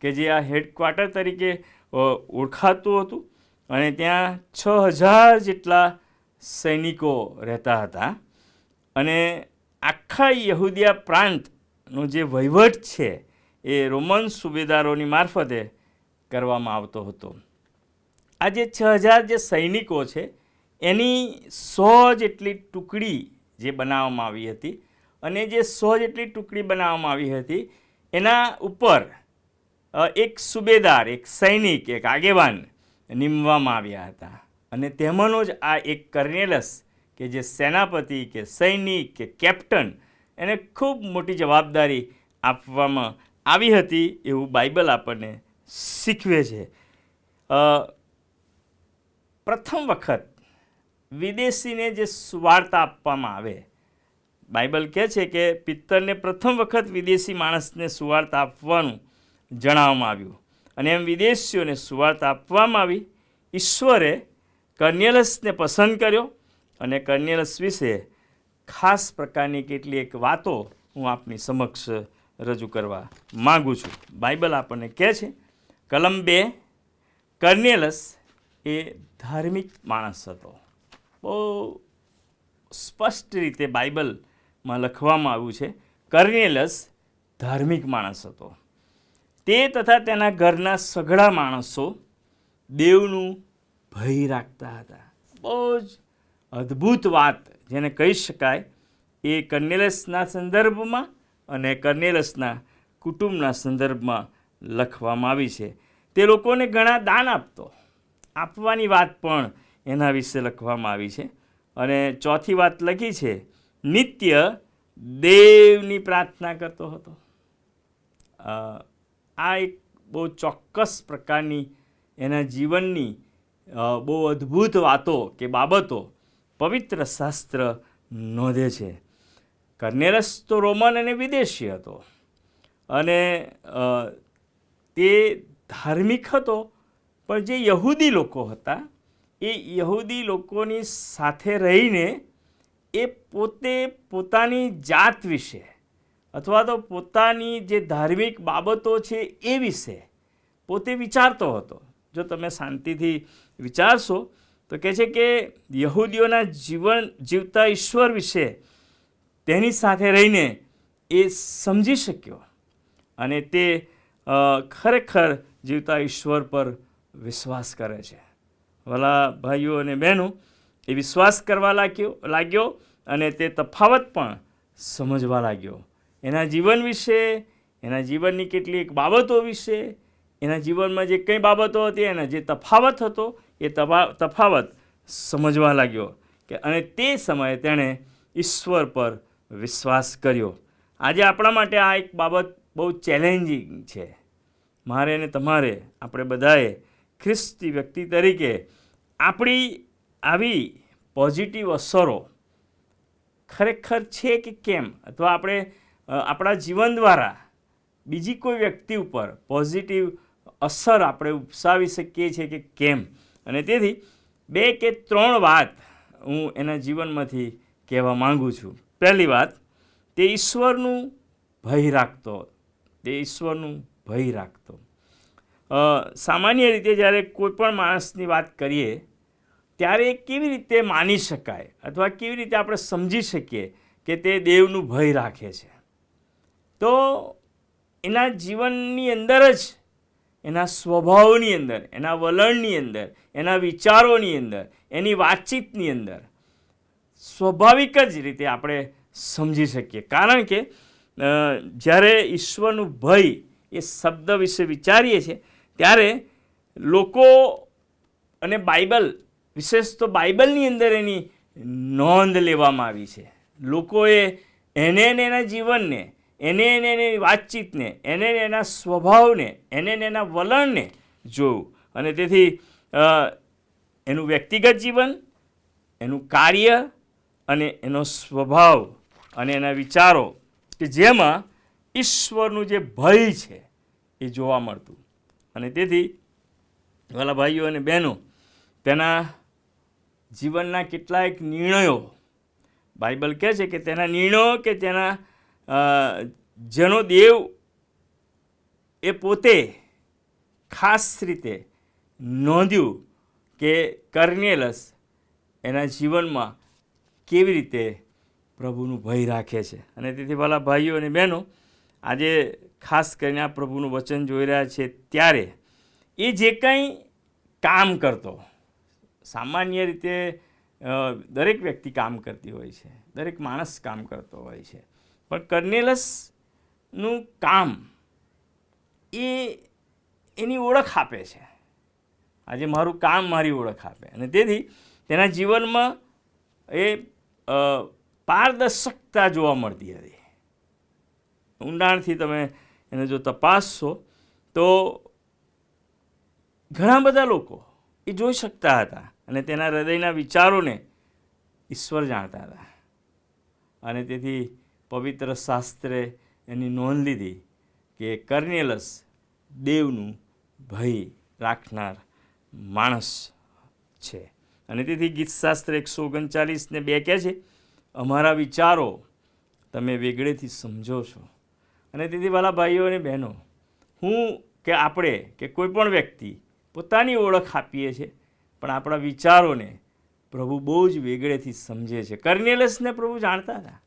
કે જે આ હેડક્વાર્ટર તરીકે ઓળખાતું હતું. અને ત્યાં 6000 જેટલા સૈનિકો રહેતા હતા અને આખા યહૂદિયા પ્રાંતનો જે વહીવટ છે એ રોમન સુબેદારોની મારફતે કરવામાં આવતો હતો. આ જે 6000 જે સૈનિકો છે એની 100 જેટલી ટુકડી જે બનાવવામાં આવી હતી અને જે 100 જેટલી ટુકડી બનાવવામાં આવી હતી એના ઉપર એક સુબેદાર, એક સૈનિક, એક આગેવાન નીમવામાં આવ્યા હતા. અને તેમાંનો જ આ એક કર્નેલસ કે જે સેનાપતિ કે સૈનિક કે કેપ્ટન, એને ખૂબ મોટી જવાબદારી આપવામાં આવી હતી એવું બાઇબલ આપણને શીખવે છે. પ્રથમ વખત વિદેશીને જે સુવાર્તા આપવામાં આવે, બાઇબલ કહે છે કે પિત્તરને પ્રથમ વખત વિદેશી માણસને સુવાર્તા આપવાનું જણાવવામાં આવ્યું અને એમ વિદેશીઓને સુવાર્તા આપવામાં આવી. ઈશ્વરે કર્નેલસને પસંદ કર્યો અને કર્નેલસ વિશે ખાસ પ્રકારની કેટલીક વાતો હું આપની સમક્ષ રજૂ કરવા માગું છું. બાઇબલ આપણને કહે છે, કલમ 2, કર્નેલસ એ ધાર્મિક માણસ હતો. બહુ સ્પષ્ટ રીતે બાઇબલમાં લખવામાં આવ્યું છે, કર્નેલસ ધાર્મિક માણસ હતો. તે તથા તેના ઘરના સઘળા માણસો દેવનું ભય રાખતા હતા. બહુ જ અદ્ભુત વાત જેને કહી શકાય એ કર્નેલસના સંદર્ભમાં અને કર્નેલસના કુટુંબના સંદર્ભમાં લખવામાં આવી છે. તે લોકોને ઘણા દાન આપવાની વાત પણ એના વિશે લખવામાં આવી છે. અને ચોથી વાત લખી છે, નિત્ય દેવની પ્રાર્થના કરતો હતો. આ એક બહુ ચોક્કસ પ્રકારની એના જીવનની બહુ અદ્ભુત વાતો કે બાબતો પવિત્ર શાસ્ત્ર નોંધે છે. કર્નેલસ તો રોમન અને વિદેશી હતો અને તે ધાર્મિક હતો, પણ જે યહૂદી લોકો હતા એ યહૂદી લોકોની સાથે રહીને એ પોતે પોતાની જાત વિશે અથવા તો પોતાની જે ધાર્મિક બાબતો છે એ વિશે પોતે વિચારતો હતો. જો તમે શાંતિથી વિચારશો તો કહે છે કે યહૂદીઓના જીવતા ઈશ્વર વિશે તેની સાથે રહીને એ સમજી શક્યો અને તે ખરેખર જીવતા ઈશ્વર પર વિશ્વાસ કરે છે. ભલા ભાઈઓ અને બહેનો, એ વિશ્વાસ કરવા લાગ્યો અને તે તફાવત પણ સમજવા લાગ્યો. એના જીવન વિશે, એના જીવનની કેટલીક બાબતો વિશે, એના જીવનમાં જે કંઈ બાબતો હતી એના જે તફાવત હતો એ તફાવત સમજવા લાગ્યો કે અને તે સમયે તેણે ઈશ્વર પર વિશ્વાસ કર્યો. આજે આપણા માટે આ એક બાબત બહુ ચેલેન્જિંગ છે. મારે અને તમારે, આપણે બધાએ ખ્રિસ્તી વ્યક્તિ તરીકે આપણી આવી પોઝિટિવ અસરો ખરેખર છે કે કેમ, અથવા આપણે આપણા જીવન દ્વારા બીજી કોઈ વ્યક્તિ ઉપર પોઝિટિવ અસર આપણે ઉપસાવી શકીએ છીએ કે કેમ. અને તેથી 2 કે 3 વાત હું એના જીવનમાંથી કહેવા માગું છું. પહેલી વાત, તે ઈશ્વરનું ભય રાખતો. સામાન્ય રીતે જ્યારે કોઈ પણ માણસની વાત કરીએ ત્યારે કેવી રીતે માની શકાય અથવા કેવી રીતે આપણે સમજી શકીએ કે તે દેવનું ભય રાખે છે? તો એના જીવનની અંદર જ, એના સ્વભાવની અંદર, એના વલણની અંદર, એના વિચારોની અંદર, એની વાતચીતની અંદર સ્વાભાવિક જ રીતે આપણે સમજી શકીએ. કારણ કે જ્યારે ઈશ્વરનું ભય એ શબ્દ વિશે વિચારીએ છીએ ત્યારે લોકો અને બાઇબલ, વિશેષ તો બાઇબલની અંદર એની નોંધ લેવામાં આવી છે. લોકોએ એને એના જીવનને, એને એની વાતચીતને, એને એના સ્વભાવને, એને એના વલણને જોયું. અને તેથી એનું વ્યક્તિગત જીવન, એનું કાર્ય અને એનો સ્વભાવ અને એના વિચારો કે જેમાં ઈશ્વરનું જે ભય છે એ જોવા મળતું. અને તેથી વાલા ભાઈઓ અને બહેનો, તેના જીવનના કેટલાક નિર્ણયો, બાઇબલ કહે છે કે તેના નિર્ણયો કે તેના જેનો દેવ એ પોતે ખાસ રીતે નોંધ્યું કે કર્નેલસ એના જીવનમાં કેવી રીતે પ્રભુનું ભય રાખે છે. અને તેથી વાલા ભાઈઓ અને બહેનો, આજે ખાસ કરીને આ પ્રભુનું વચન જોઈ રહ્યા છે ત્યારે એ જે કંઈ કામ કરતો, સામાન્ય રીતે દરેક વ્યક્તિ કામ કરતી હોય છે, દરેક માણસ કામ કરતો હોય છે, પણ કર્નેલસનું કામ એ એની ઓળખ આપે છે. આજે મારું કામ મારી ઓળખ આપે. અને તેથી તેના જીવનમાં એ પારદર્શકતા જોવા મળતી હતી. ઊંડાણથી તમે એને જો તપાસશો તો ઘણા બધા લોકો એ જોઈ શકતા હતા અને તેના હૃદયના વિચારોને ઈશ્વર જાણતા હતા. અને તેથી પવિત્ર શાસ્ત્રે એની નોંધ લીધી કે કર્નેલસ દેવનું ભય રાખનાર માણસ છે. અને તેથી ગીતશાસ્ત્ર 139:2 કહે છે, અમારા વિચારો તમે વેગળેથી સમજો છો. અને તેથી વાલા ભાઈઓ અને બહેનો, હું કે આપણે કે કોઈ પણ વ્યક્તિ પોતાની ઓળખ આપીએ છીએ, પણ આપણા વિચારોને પ્રભુ બહુ જ વેગળેથી સમજે છે. કર્નેલસને પ્રભુ જાણતા હતા.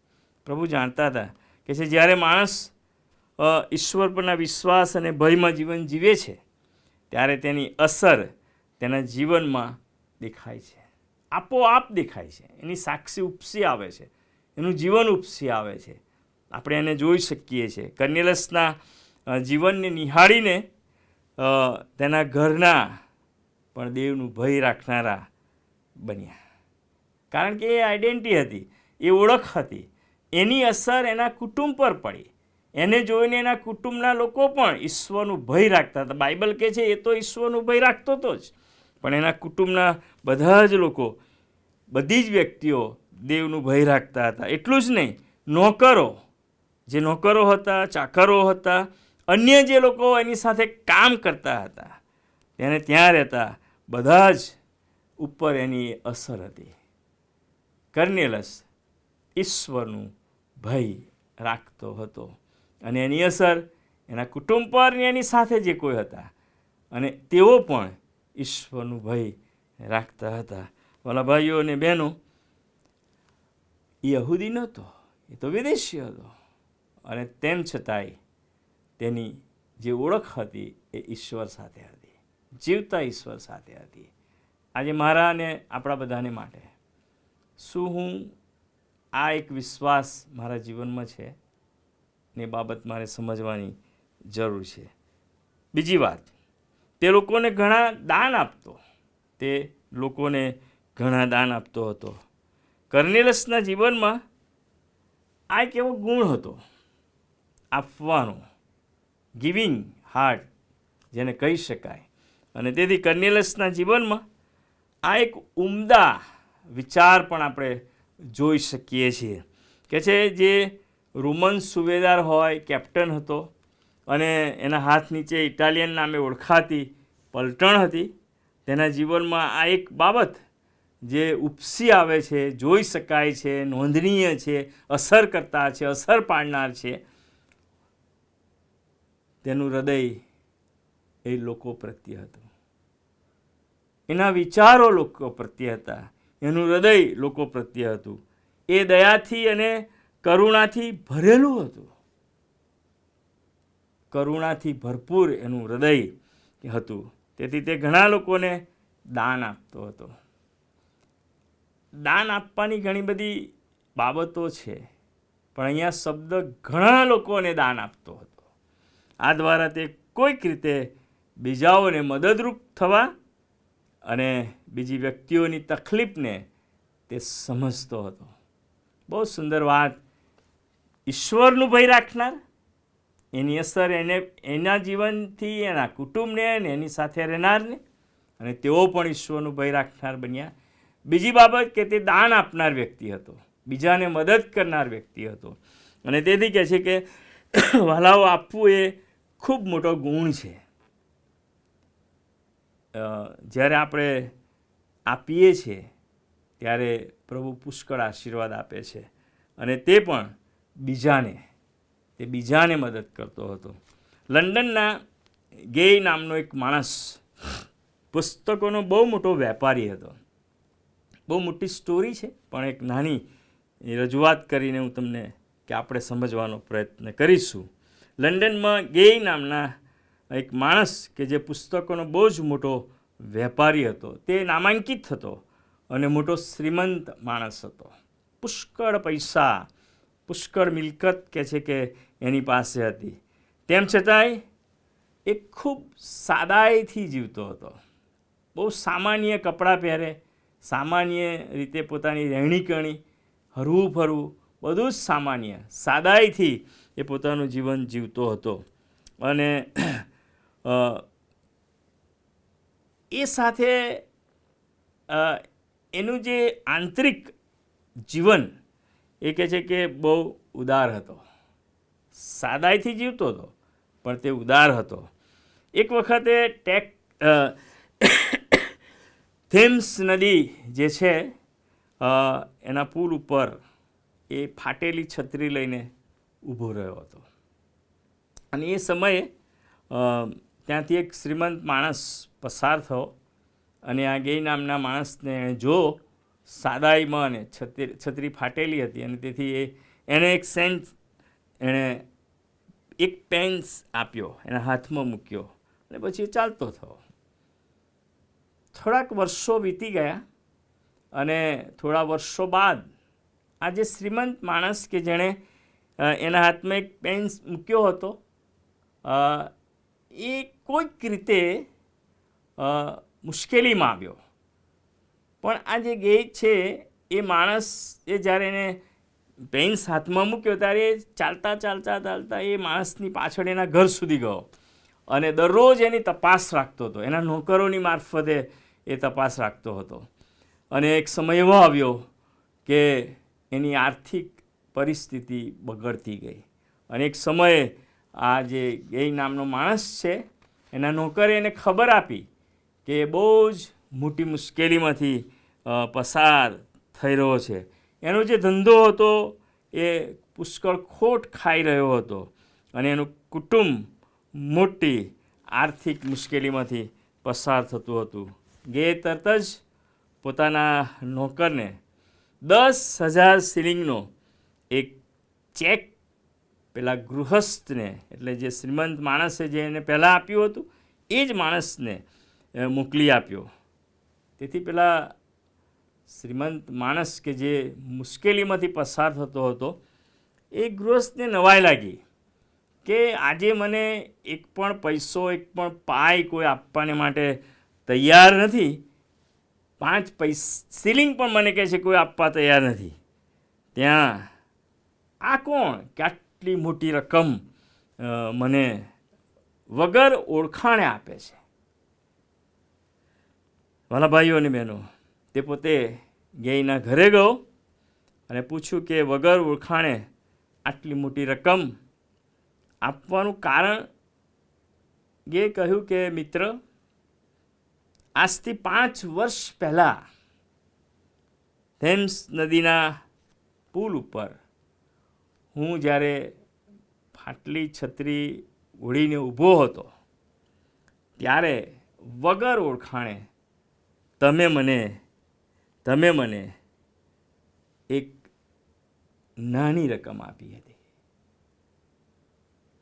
પ્રભુ જાણતા હતા કે છે જ્યારે માણસ ઈશ્વર પરના વિશ્વાસ અને ભયમાં જીવન જીવે છે ત્યારે તેની અસર તેના જીવનમાં દેખાય છે, આપોઆપ દેખાય છે. એની સાક્ષી ઉપસી આવે છે, એનું જીવન ઉપસી આવે છે. આપણે એને જોઈ શકીએ છીએ. કર્નેલસના જીવનને નિહાળીને તેના ઘરના પણ દેવનું ભય રાખનારા બન્યા. કારણ કે એ આઈડેન્ટિટી હતી, એ ઓળખ હતી. એની અસર એના કુટુંબ પર પડી. એને જોઈને એના કુટુંબના લોકો પણ ઈશ્વરનું ભય રાખતા હતા. બાઇબલ કહે છે એ તો ઈશ્વરનું ભય રાખતો હતો જ, પણ એના કુટુંબના બધા જ લોકો, બધી જ વ્યક્તિઓ દેવનું ભય રાખતા હતા. એટલું જ નહીં, નોકરો, જે નોકરો હતા, ચાકરો હતા, અન્ય જે લોકો એની સાથે કામ કરતા હતા, તેને ત્યાં રહેતા બધા જ ઉપર એની અસર હતી. કર્નેલસ ઈશ્વરનું ભય રાખતો હતો અને એની અસર એના કુટુંબ પર ને એની સાથે જે કોઈ હતા, અને તેઓ પણ ઈશ્વરનું ભય રાખતા હતા. વાલા ભાઈઓ અને બહેનો, એ યહૂદી નહોતો, એ તો વિદેશી હતો. અને તેમ છતાંય તેની જે ઓળખ હતી એ ઈશ્વર સાથે હતી, જીવતા ઈશ્વર સાથે હતી. આજે મારા અને આપણા બધાને માટે શું હું આ એક વિશ્વાસ મારા જીવનમાં છે ને બાબત મારે સમજવાની જરૂર છે. બીજી વાત, તે લોકોને ઘણા દાન આપતો, તે લોકોને ઘણા દાન આપતો હતો. કર્નેલસના જીવનમાં આ એક એવો ગુણ હતો, આપવાનો, ગિવિંગ હાર્ટ જેને કહી શકાય. અને તેથી કર્નેલસના જીવનમાં આ એક ઉમદા વિચાર પણ આપણે જોઈ શકીએ છીએ કે છે જે રોમન સુવેદાર હોય, કેપ્ટન હતો, અને એના હાથ નીચે ઇટાલિયન નામે ઓળખાતી પલટણ હતી. તેના જીવનમાં આ એક બાબત જે ઉપસી આવે છે, જોઈ શકાય છે, નોંધનીય છે, અસર કરતા છે, અસર પાડનાર છે. તેનું હૃદય એ લોકો પ્રત્યે હતું, એના વિચારો લોકો પ્રત્યે હતા, એનું હૃદય લોકો પ્રત્યે હતું. એ દયાથી અને કરુણાથી ભરેલું હતું, કરુણાથી ભરપૂર એનું હૃદય હતું. તેથી તે ઘણા લોકોને દાન આપતો હતો. દાન આપવાની ઘણી બધી બાબતો છે, પણ અહીંયા શબ્દ ઘણા લોકોને દાન આપતો હતો. આ દ્વારા તે કોઈક રીતે બીજાઓને મદદરૂપ થવા અને બીજી વ્યક્તિઓની તકલીફને તે સમજતો હતો. બહુ સુંદર વાત. ઈશ્વરનું ભય રાખનાર, એની અસર એના જીવનથી એના કુટુંબને અને એની સાથે રહેનારને, અને તેઓ પણ ઈશ્વરનું ભય રાખનાર બન્યા. બીજી બાબત કે તે દાન આપનાર વ્યક્તિ હતો, બીજાને મદદ કરનાર વ્યક્તિ હતો. અને તેથી કહે છે કે વહાલાઓ, આપવું એ ખૂબ મોટો ગુણ છે. જ્યારે આપણે આપીએ છીએ ત્યારે પ્રભુ પુષ્કળ આશીર્વાદ આપે છે, અને તે પણ બીજાને મદદ કરતો હતો. લંડનના ગેય નામનો એક માણસ પુસ્તકોનો બહુ મોટો વેપારી હતો. બહુ મોટી સ્ટોરી છે, પણ એક નાની રજૂઆત કરીને હું તમને કે આપણે સમજવાનો પ્રયત્ન કરીશું. લંડનમાં ગેય નામના એક માણસ કે જે પુસ્તકોનો બહુ જ મોટો વેપારી હતો, તે નામાંકિત હતો અને મોટો શ્રીમંત માણસ હતો. પુષ્કળ પૈસા, પુષ્કળ મિલકત કે છે કે એની પાસે હતી. તેમ છતાંય એ ખૂબ સાદાઈથી જીવતો હતો. બહુ સામાન્ય કપડાં પહેરે, સામાન્ય રીતે પોતાની રહેણીકરણી, હરવું ફરવું બધું જ સામાન્ય, સાદાઈથી એ પોતાનું જીવન જીવતો હતો. અને એ સાથે એનું જે આંતરિક જીવન એ કહે છે કે બહુ ઉદાર હતો. સાદાઈથી જીવતો હતો, પણ તે ઉદાર હતો. એક વખતે થેમ્સ નદી જે છે એના પુલ ઉપર એ ફાટેલી છત્રી લઈને ઊભો રહ્યો હતો. અને એ સમયે ત્યાંથી એક શ્રીમંત માણસ પસાર થયો, અને આ ગેય નામના માણસને જો સાદાઈમાં અને છત્રી ફાટેલી હતી, અને તેથી એને એક સેન્ટ, એણે એક પેન્સ આપ્યો, એના હાથમાં મૂક્યો, અને પછી એ ચાલતો થયો. થોડાક વર્ષો વીતી ગયા, અને થોડા વર્ષો બાદ આ જે શ્રીમંત માણસ કે જેણે એના હાથમાં એક પેન્સ મૂક્યો હતો, એ કોઈક રીતે મુશ્કેલીમાં આવ્યો. પણ આ જે ગેય છે એ માણસ એ જ્યારે એને પેન્સ હાથમાં મૂક્યો ત્યારે ચાલતા એ માણસની પાછળ એના ઘર સુધી ગયો, અને દરરોજ એની તપાસ રાખતો હતો. એના નોકરોની મારફતે એ તપાસ રાખતો હતો. અને એક સમય એવો આવ્યો કે એની આર્થિક પરિસ્થિતિ બગડતી ગઈ, અને એક સમયે આ જે ગેય નામનો માણસ છે એના નોકરે એને ખબર આપી કે બહુ જ મોટી મુશ્કેલીમાંથી પસાર થઈ રહ્યો છે. એનો જે ધંધો હતો એ પુષ્કળ ખોટ ખાઈ રહ્યો હતો, અને એનું કુટુંબ મોટી આર્થિક મુશ્કેલીમાંથી પસાર થતું હતું. ગેય તરત જ પોતાના નોકરને 10,000 શિલિંગનો એક ચેક પેલા ગૃહસ્થને, એટલે જે શ્રીમંત માણસે જે એને પહેલાં આપ્યું હતું એ જ માણસને મોકલી આપ્યો. તેથી પેલા શ્રીમંત માણસ કે જે મુશ્કેલીમાંથી પસાર થતો હતો એ ગૃહસ્થને નવાઈ લાગી કે આજે મને એક પણ પૈસો, એક પણ પાય કોઈ આપવાને માટે તૈયાર નથી. 5 શિલિંગ પણ મને કહે છે કોઈ આપવા તૈયાર નથી. ત્યાં આ કોણ કે આટલી મોટી રકમ મને વગર ઓળખાણે આપે છે? વાલા ભાઈઓ અને બહેનો, તે પોતે ગેયના ઘરે ગયો અને પૂછ્યું કે વગર ઓળખાણે આટલી મોટી રકમ આપવાનું કારણ? ગેય કહ્યું કે મિત્ર, આજથી 5 વર્ષ પહેલાં થેમ્સ નદીના પુલ ઉપર હું જ્યારે ફાટલી છત્રી ઓળીને ઊભો હતો ત્યારે વગર ઓળખાણે તમે મને એક નાની રકમ આપી હતી.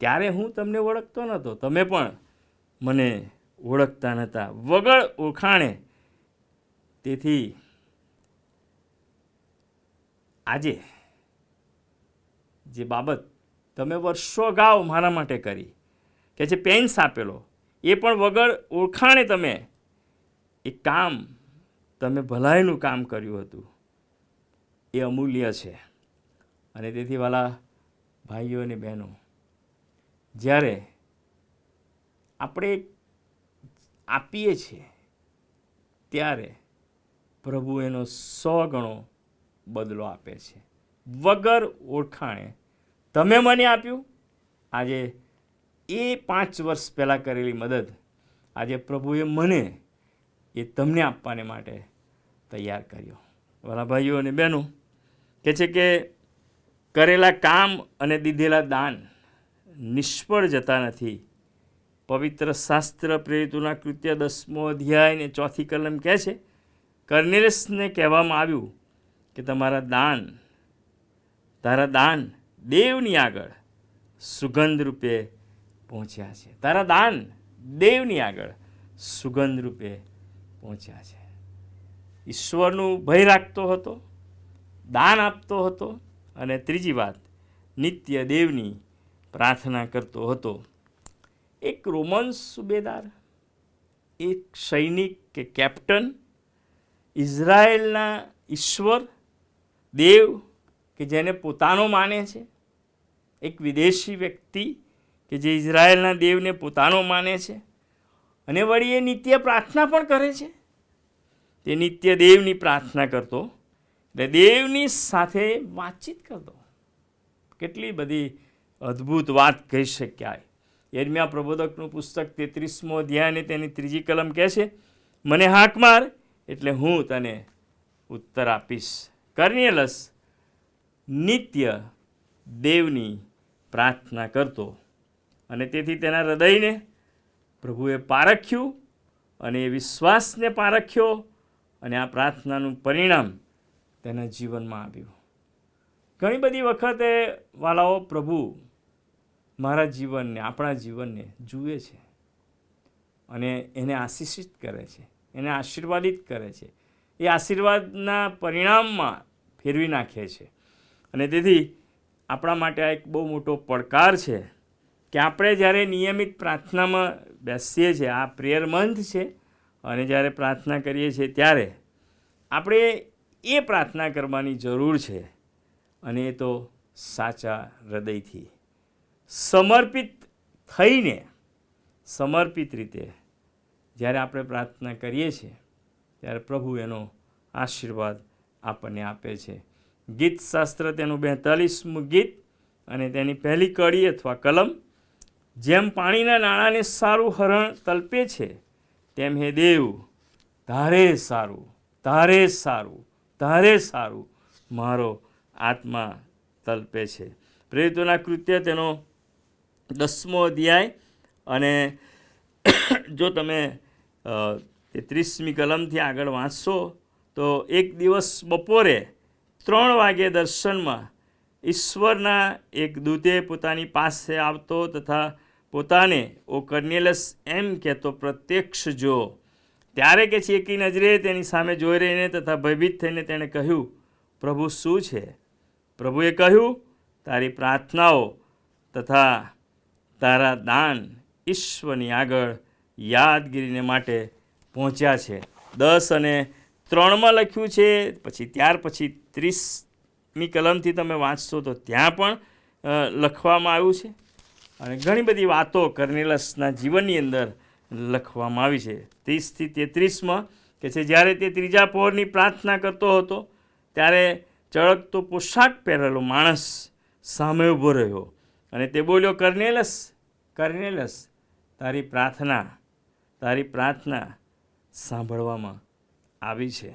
ત્યારે હું તમને ઓળખતો નહોતો, તમે પણ મને ઓળખતા નહોતા, વગર ઓળખાણે. તેથી આજે જે બાબત તમે વર્ષો અગાઉ મારા માટે કરી, કે છે પેન્સ આપેલો, એ પણ વગર ઓળખાણે તમે એ કામ, તમે ભલાઈનું કામ કર્યું હતું, એ અમૂલ્ય છે. અને તેથી વાલા ભાઈઓ અને બહેનો, જ્યારે આપણે આપીએ છીએ ત્યારે પ્રભુ એનો 100 ગણો બદલો આપે છે. વગર ઓળખાણે તમે મને આપ્યું, આજે એ 5 વર્ષ પહેલાં કરેલી મદદ આજે પ્રભુએ મને એ તમને આપવાને માટે તૈયાર કર્યો. વાલા ભાઈઓ અને બહેનો, કહે છે કે કરેલા કામ અને દીધેલા દાન નિષ્ફળ જતા નથી. પવિત્ર શાસ્ત્ર પ્રેરિતોના કૃત્ય 10મો અધ્યાય ને 4th કલમ કહે છે, કર્નેલિયસને કહેવામાં આવ્યું કે તારા દાન દેવની આગળ સુગંધ રૂપે પહોંચ્યા છે. તારા દાન દેવની આગળ સુગંધ રૂપે પહોંચ્યા છે. ઈશ્વરનું ભય રાખતો હતો, દાન આપતો હતો, અને ત્રીજી વાત, નિત્ય દેવની પ્રાર્થના કરતો હતો. એક રોમન સુબેદાર, એક સૈનિક કે કેપ્ટન, ઇઝરાયેલના ઈશ્વર દેવ કે જેને પોતાનો માને છે, એક વિદેશી વ્યક્તિ કે જે ઇઝરાયેલના દેવને પોતાનો માને છે, અને વળી એ નિત્ય પ્રાર્થના પણ કરે છે. તે નિત્ય દેવની પ્રાર્થના કરતો, એટલે દેવની સાથે વાતચીત કરતો. કેટલી બધી અદ્ભુત વાત કહી શક્યા. યર્મિયા પ્રબોધકનું પુસ્તક 33મો અધ્યાય અને તેની 3જી કલમ કહે છે, મને હાક માર એટલે હું તને ઉત્તર આપીશ. કર્નેલિયસ નિત્ય દેવની પ્રાર્થના કરતો, અને તેથી તેના હૃદયને પ્રભુએ પારખ્યું, અને એ વિશ્વાસને પારખ્યો, અને આ પ્રાર્થનાનું પરિણામ તેના જીવનમાં આવ્યું. ઘણી બધી વખતે વાલાઓ, પ્રભુ મારા જીવનને, આપણા જીવનને જુએ છે અને એને આશીષિત કરે છે, એને આશીર્વાદિત કરે છે, એ આશીર્વાદના પરિણામમાં ફેરવી નાખે છે. અને તેથી આપણા માટે આ એક બહુ મોટો પડકાર છે કે આપણે જ્યારે નિયમિત પ્રાર્થનામાં બેસીએ છીએ, આ પ્રેયર મંથ છે, અને જ્યારે પ્રાર્થના કરીએ છીએ ત્યારે આપણે એ પ્રાર્થના કરવાની જરૂર છે, અને એ તો સાચા હૃદયથી સમર્પિત થઈને, સમર્પિત રીતે જ્યારે આપણે પ્રાર્થના કરીએ છીએ ત્યારે પ્રભુ એનો આશીર્વાદ આપણને આપે છે. ગીતશાસ્ત્ર તેનું 42મું ગીત અને તેની પહેલી કડી અથવા કલમ, જેમ પાણીના નાણાંને સારું હરણ તલપે છે, તેમ હે દેવ તારે સારું, તારે સારું, તારે સારું મારો આત્મા તલપે છે. પ્રેરિતોના કૃત્ય તેનો 10મો અધ્યાય, અને જો તમે 33મી કલમથી આગળ વાંચશો તો એક દિવસ બપોરે 3 વાગે દર્શનમાં ઈશ્વરના એક દૂતે પોતાની પાસે આવતો તથા પોતાને ઓ કર્નેલિયસ એમ કહેતો પ્રત્યક્ષ જો. ત્યારે કે છે એકી નજરે તેની સામે જોઈ રહીને તથા ભયભીત થઈને તેણે કહ્યું, પ્રભુ શું છે? પ્રભુએ કહ્યું, તારી પ્રાર્થનાઓ તથા તારા દાન ઈશ્વરની આગળ યાદગીરીને માટે પહોંચ્યા છે. 10 અને 3માં લખ્યું છે. પછી ત્યાર પછી 30મી કલમથી તમે વાંચશો તો ત્યાં પણ લખવામાં આવ્યું છે, અને ઘણી બધી વાતો કર્નેલિયસના જીવનની અંદર લખવામાં આવી છે. 30થી 33માં કે છે, જ્યારે તે ત્રીજા પહોરની પ્રાર્થના કરતો હતો ત્યારે ચળકતો પોશાક પહેરેલો માણસ સામે ઊભો રહ્યો, અને તે બોલ્યો, કર્નેલિયસ, કર્નેલિયસ, તારી પ્રાર્થના સાંભળવામાં આવી છે,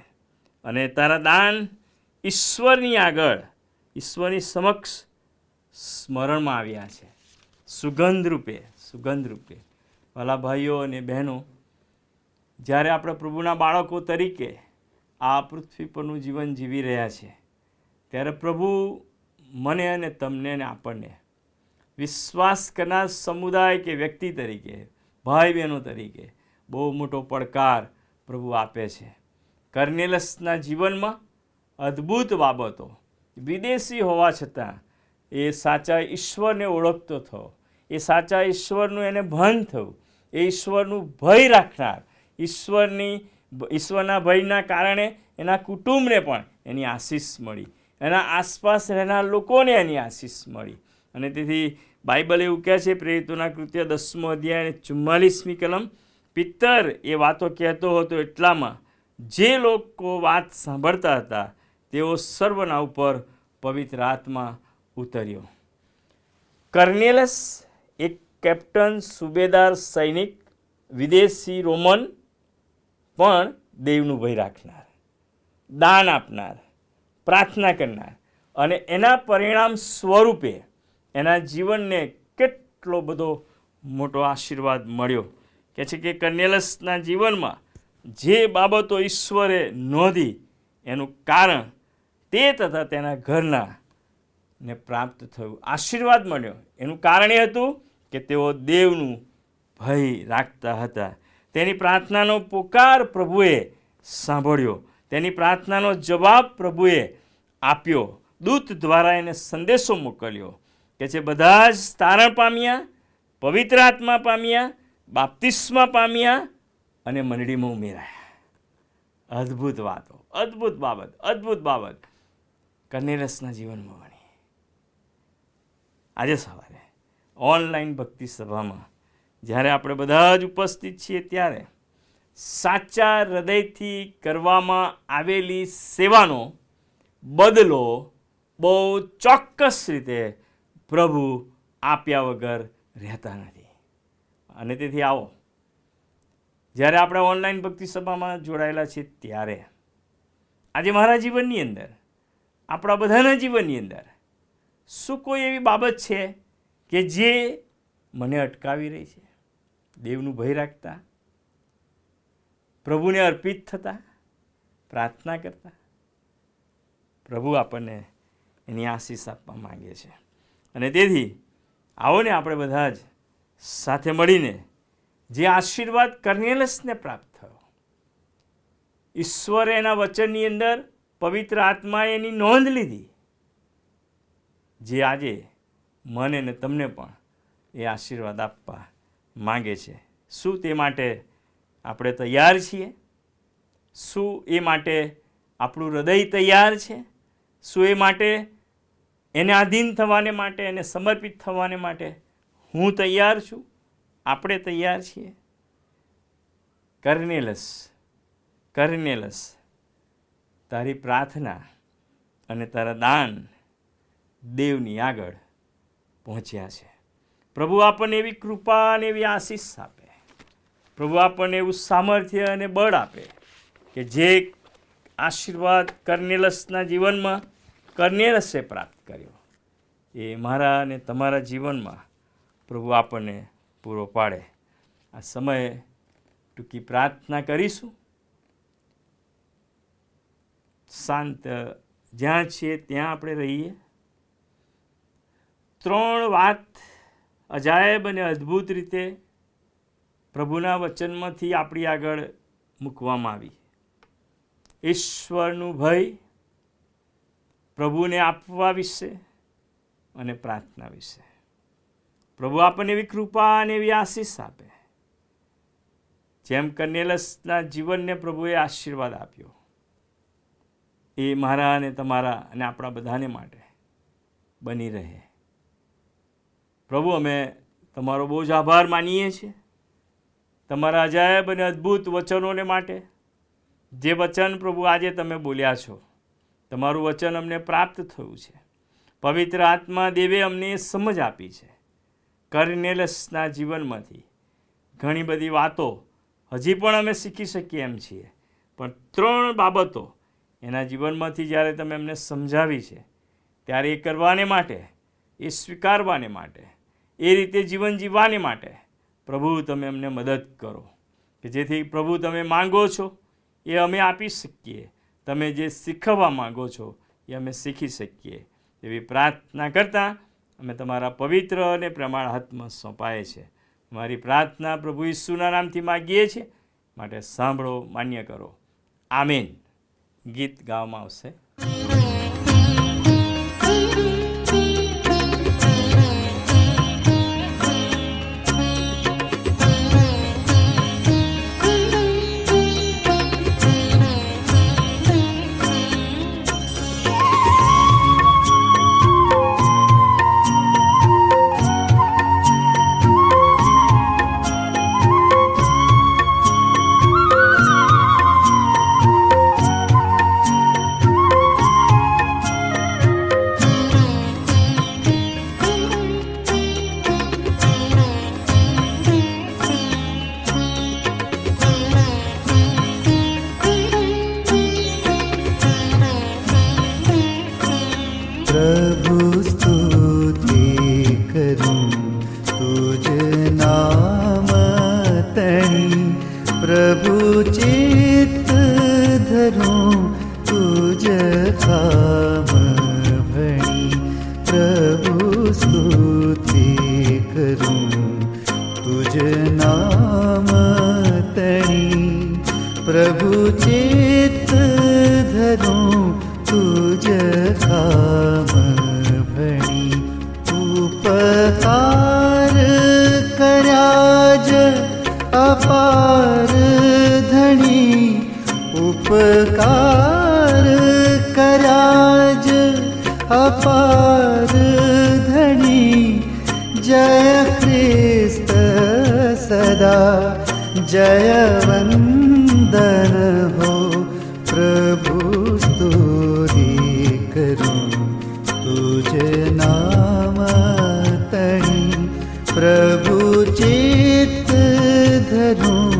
અને તારા દાન ઈશ્વરની આગળ, ઈશ્વરની સમક્ષ સ્મરણમાં આવ્યા છે, સુગંધ રૂપે, સુગંધ રૂપે. વાલા ભાઈઓ અને બહેનો, જ્યારે આપણે પ્રભુના બાળકો તરીકે આ પૃથ્વી પરનું જીવન જીવી રહ્યા છે ત્યારે પ્રભુ મને અને તમને અને આપણને વિશ્વાસ કરનાર સમુદાય કે વ્યક્તિ તરીકે, ભાઈ બહેનો તરીકે બહુ મોટો પડકાર પ્રભુ આપે છે. કર્નેલિયસના જીવનમાં અદ્ભુત બાબતો, વિદેશી હોવા છતાં એ સાચા ઈશ્વરને ઓળખતો થયો, એ સાચા ઈશ્વરનું એને ભાન થયું, એ ઈશ્વરનું ભય રાખનાર, ઈશ્વરના ભયના કારણે એના કુટુંબને પણ એની આશીષ મળી, એના આસપાસ રહેનાર લોકોને એની આશીષ મળી. અને તેથી બાઇબલ એવું કહે છે, પ્રેરિતોના કૃત્ય 10મો અધ્યાય અને 44મી કલમ, પિત્તર એ વાતો કહેતો હતો એટલામાં જે લોકો વાત સાંભળતા હતા તેઓ સર્વના ઉપર પવિત્ર આત્મા ઉતર્યો. કર્નેલસ એક કેપ્ટન, સુબેદાર, સૈનિક, વિદેશી રોમન, પણ દેવનું ભય રાખનાર, દાન આપનાર, પ્રાર્થના કરનાર, અને એના પરિણામ સ્વરૂપે એના જીવનને કેટલો બધો મોટો આશીર્વાદ મળ્યો. કહે છે કે કર્નેલસના જીવનમાં જે બાબતો ઈશ્વરે નોંધી એનું કારણ તે તથા તેના ઘરના ને પ્રાપ્ત થયું, આશીર્વાદ મળ્યો. એનું કારણ એ હતું કે તેઓ દેવનું ભય રાખતા હતા. તેની પ્રાર્થનાનો પોકાર પ્રભુએ સાંભળ્યો, તેની પ્રાર્થનાનો જવાબ પ્રભુએ આપ્યો, દૂત દ્વારા એને સંદેશો મોકલ્યો કે જે બધા જ તારણ પામ્યા, પવિત્ર આત્મા પામ્યા, બાપ્તિસ્મા પામ્યા અને મંડળીમાં ઉમેરાયા. અદ્ભુત વાતો, અદ્ભુત બાબત કર્નેલસના જીવનમાં બની. આજે સવારે ઓનલાઈન ભક્તિ સભામાં જ્યારે આપણે બધા જ ઉપસ્થિત છીએ ત્યારે સાચા હૃદયથી કરવામાં આવેલી સેવાનો બદલો બહુ ચોક્કસ રીતે પ્રભુ આપ્યા વગર રહેતા નથી. અને તેથી આવો, જ્યારે આપણે ઓનલાઈન ભક્તિ સભામાં જોડાયેલા છીએ ત્યારે આજે મારા જીવનની અંદર, આપણા બધાના જીવનની અંદર શું કોઈ એવી બાબત છે કે જે મને અટકાવી રહી છે દેવનું ભય રાખતા, પ્રભુને અર્પિત થતા, પ્રાર્થના કરતા? પ્રભુ આપણને એની આશીષ આપવા માંગે છે. અને તેથી આવો ને આપણે બધા જ સાથે મળીને જે આશીર્વાદ કર્નેલસને પ્રાપ્ત થયો, ઈશ્વરે એના વચનની અંદર પવિત્ર આત્માએ એની નોંધ લીધી, જે આજે મને ને તમને પણ એ આશીર્વાદ આપવા માંગે છે. શું તે માટે આપણે તૈયાર છીએ? શું એ માટે આપણું હૃદય તૈયાર છે? શું એ માટે એને આધીન થવાને માટે, એને સમર્પિત થવાને માટે હું તૈયાર છું? આપણે તૈયાર છીએ? કર્નેલસ, તારી પ્રાર્થના અને તારા દાન દેવની આગળ પહોંચ્યા છે. પ્રભુ આપણને એવી કૃપા અને એવી આશીષ આપે, પ્રભુ આપણને એવું સામર્થ્ય અને બળ આપે કે જે આશીર્વાદ કર્નેલસના જીવનમાં કર્નેલસે પ્રાપ્ત કર્યો એ મારા અને તમારા જીવનમાં પ્રભુ આપણને પૂરો પાડે. આ સમયે ટૂંકી પ્રાર્થના કરીશું. શાંત જ્યાં છીએ ત્યાં આપણે રહીએ. 3 વાત અજાયબ અને અદ્ભુત રીતે પ્રભુના વચનમાંથી આપણી આગળ મૂકવામાં આવી. ઈશ્વરનું ભય, પ્રભુને આપવા વિશે અને પ્રાર્થના વિશે. પ્રભુ આપણને એવી કૃપા અને એવી આશીષ આપે જેમ કર્નેલસના જીવનને પ્રભુએ આશીર્વાદ આપ્યો, એ મારા અને તમારા અને આપણા બધાને માટે બની રહે. પ્રભુ, અમે તમારો બહુ જ આભાર માનીએ છીએ તમારા અજાયબ અને અદ્ભુત વચનોને માટે. જે વચન પ્રભુ આજે તમે બોલ્યા છો, તમારું વચન અમને પ્રાપ્ત થયું છે. પવિત્ર આત્મા દેવે અમને સમજ આપી છે. કર્નેલસના જીવનમાંથી ઘણી બધી વાતો હજી પણ અમે શીખી શકીએ એમ છીએ, પણ 3 બાબતો એના જીવનમાંથી જ્યારે તમે અમને સમજાવી છે ત્યારે એ કરવાને માટે, એ સ્વીકારવાને માટે, એ રીતે જીવન જીવવાને માટે પ્રભુ તમે અમને મદદ કરો કે જેથી પ્રભુ તમે માંગો છો એ અમે આપી શકીએ, તમે જે શીખવવા માંગો છો એ અમે શીખી શકીએ. એવી પ્રાર્થના કરતાં અમે તમારા પવિત્ર અને પ્રમાણ હાથમાં સોંપાય છે. મારી પ્રાર્થના પ્રભુ ઈસુના નામથી માગીએ છીએ, માટે સાંભળો, માન્ય કરો. આમીન. ગીત ગાવામાં આવશે. करूं तुझ नाम तणी प्रभु चित्त धरूं तुझ काम भणी उपकार कराज अपार धणी उपकार कराज अपार धणी जय ख्रिस्त सदा जय वंदन हो प्रभु स्तुति करूं तुझ नाम तणी प्रभु चित्त धरूं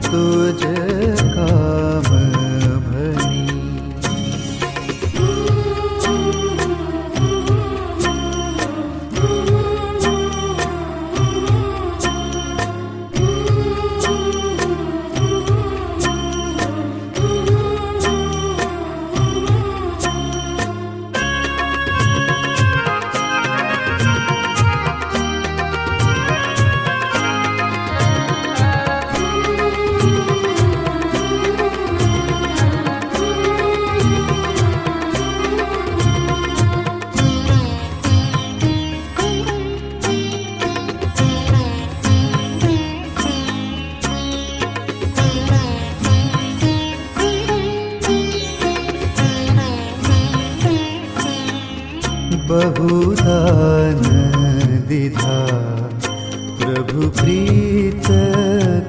तुझ काम भणी बहुदान दिधा प्रभु प्रीत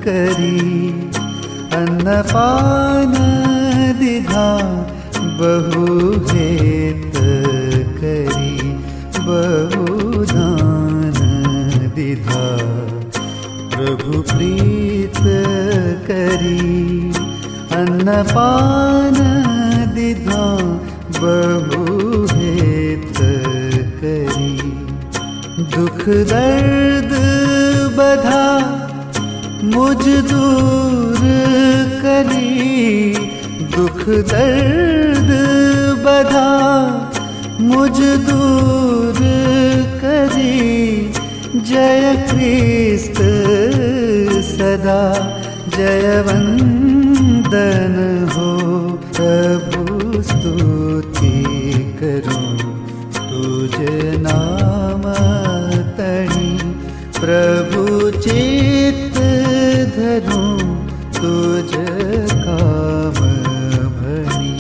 करी अन्नपान दिधा बहु हेत करी बहुदान दिधा प्रभु प्रीत करी अन्नपान दिधा बहु हेत करी दुख दर्द बधा मुझ दूर करी दुख दर्द बधा मुझ दूर करी जय ख्रिस्त सदा जय वंदन हो प्रभु स्तुति करूं तुझ नाम तणी प्रभु चित्त धरूं तुझ काम भणी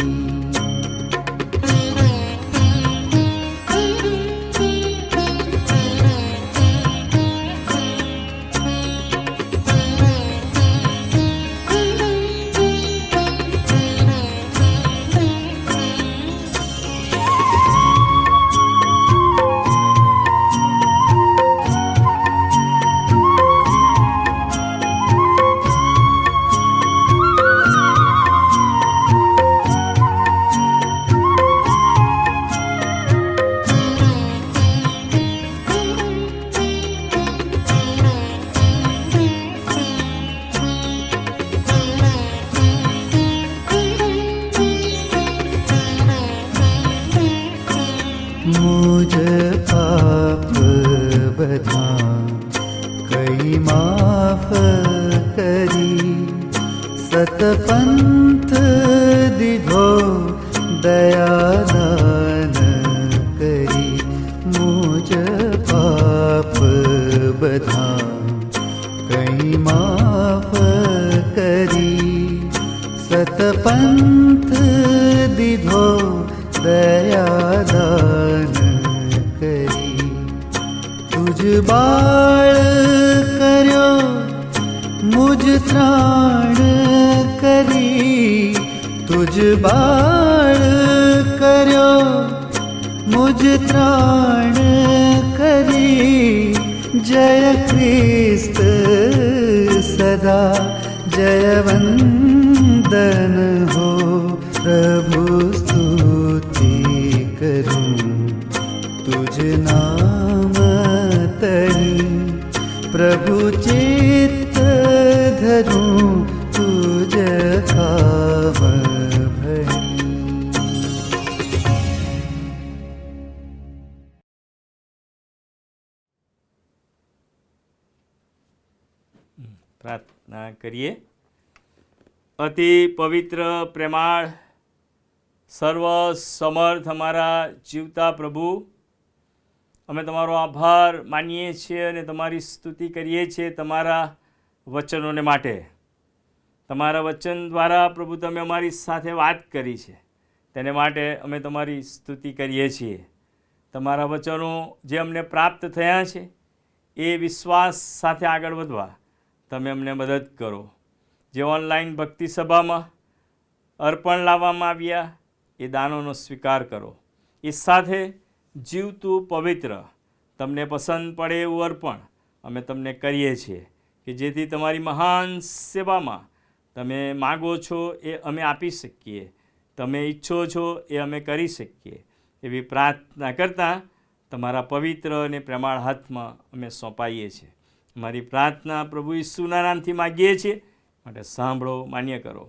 मुझ पाप बधा कई माफ करी सतपंथ दिधो दयादान करी मुझ पाप बधा कई माफ करी सतपंथ दिधो दयादान करी तुझ बाळ कर्यो मुझ त्राण करी तुझ बाळ कर्यो मुझ त्राण करी जय ख्रिस्त सदा जय वंदन हो प्रभु स्तुति करूं तुझ नाम तणी प्रभु चित्त धरूं तुझ काम भणी પ્રાર્થના કરીએ. અતિ પવિત્ર પ્રેમાળ સર્વ સમર્થ અમારા જીવતા પ્રભુ, અમે તમારો આભાર માનીએ છીએ અને તમારી સ્તુતિ કરીએ છીએ તમારા વચનોને માટે. તમારા વચન દ્વારા પ્રભુ તમે અમારી સાથે વાત કરી છે, તેને માટે અમે તમારી સ્તુતિ કરીએ છીએ. તમારા વચનો જે અમને પ્રાપ્ત થયા છે એ વિશ્વાસ સાથે આગળ વધવા તમે અમને મદદ કરો. જે ઓનલાઈન ભક્તિ સભામાં અર્પણ લાવવામાં આવ્યા એ દાનોનો સ્વીકાર કરો. એ સાથે જીવતું પવિત્ર તમને પસંદ પડે એવું અર્પણ અમે તમને કરીએ છીએ કે જેથી તમારી મહાન સેવામાં તમે માગો છો એ અમે આપી શકીએ, તમે ઈચ્છો છો એ અમે કરી શકીએ. એવી પ્રાર્થના કરતાં તમારા પવિત્ર અને પ્રેમાળ હાથમાં અમે સોંપાઈએ છીએ. અમારી પ્રાર્થના પ્રભુ ઈસુના નામથી માગીએ છીએ, માટે સાંભળો, માન્ય કરો.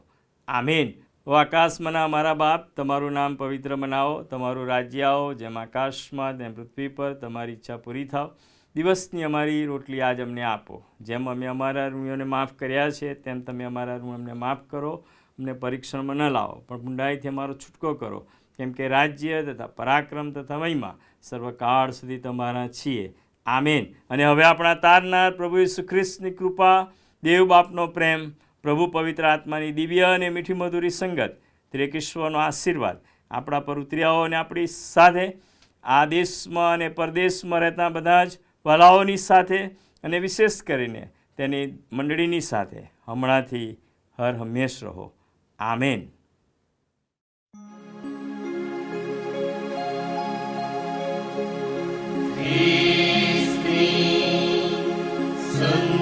આમીન. ઓ આકાશમાંના અમારા બાપ, તમારું નામ પવિત્ર મનાવો, તમારું રાજ્ય આવો, જેમ આકાશમાં તેમ પૃથ્વી પર તમારી ઈચ્છા પૂરી થાવ. દિવસની અમારી રોટલી આજ અમને આપો. જેમ અમે અમારા ઋણીઓને માફ કર્યા છે તેમ તમે અમારા ઋણ અમને માફ કરો. અમને પરીક્ષણમાં ન લાવો, પણ ઊંડાઈથી અમારો છૂટકો કરો, કેમ કે રાજ્ય તથા પરાક્રમ તથા મહિમા સર્વકાળ સુધી તમારા છીએ. આમીન. અને હવે આપણા તારનાર પ્રભુ ઈસુ ખ્રિસ્તની કૃપા, દેવ બાપનો પ્રેમ, પ્રભુ પવિત્ર આત્માની દિવ્ય અને મીઠી મધુરી સંગત, ત્રિકેશ્વરનો આશીર્વાદ આપણા પર ઉતર્યાઓ અને આપણી સાથે આ દેશમાં અને પરદેશમાં રહેતા બધા જ વાલાઓની સાથે અને વિશેષ કરીને તેની મંડળીની સાથે હમણાંથી હર હંમેશ રહો. આમેન. Santo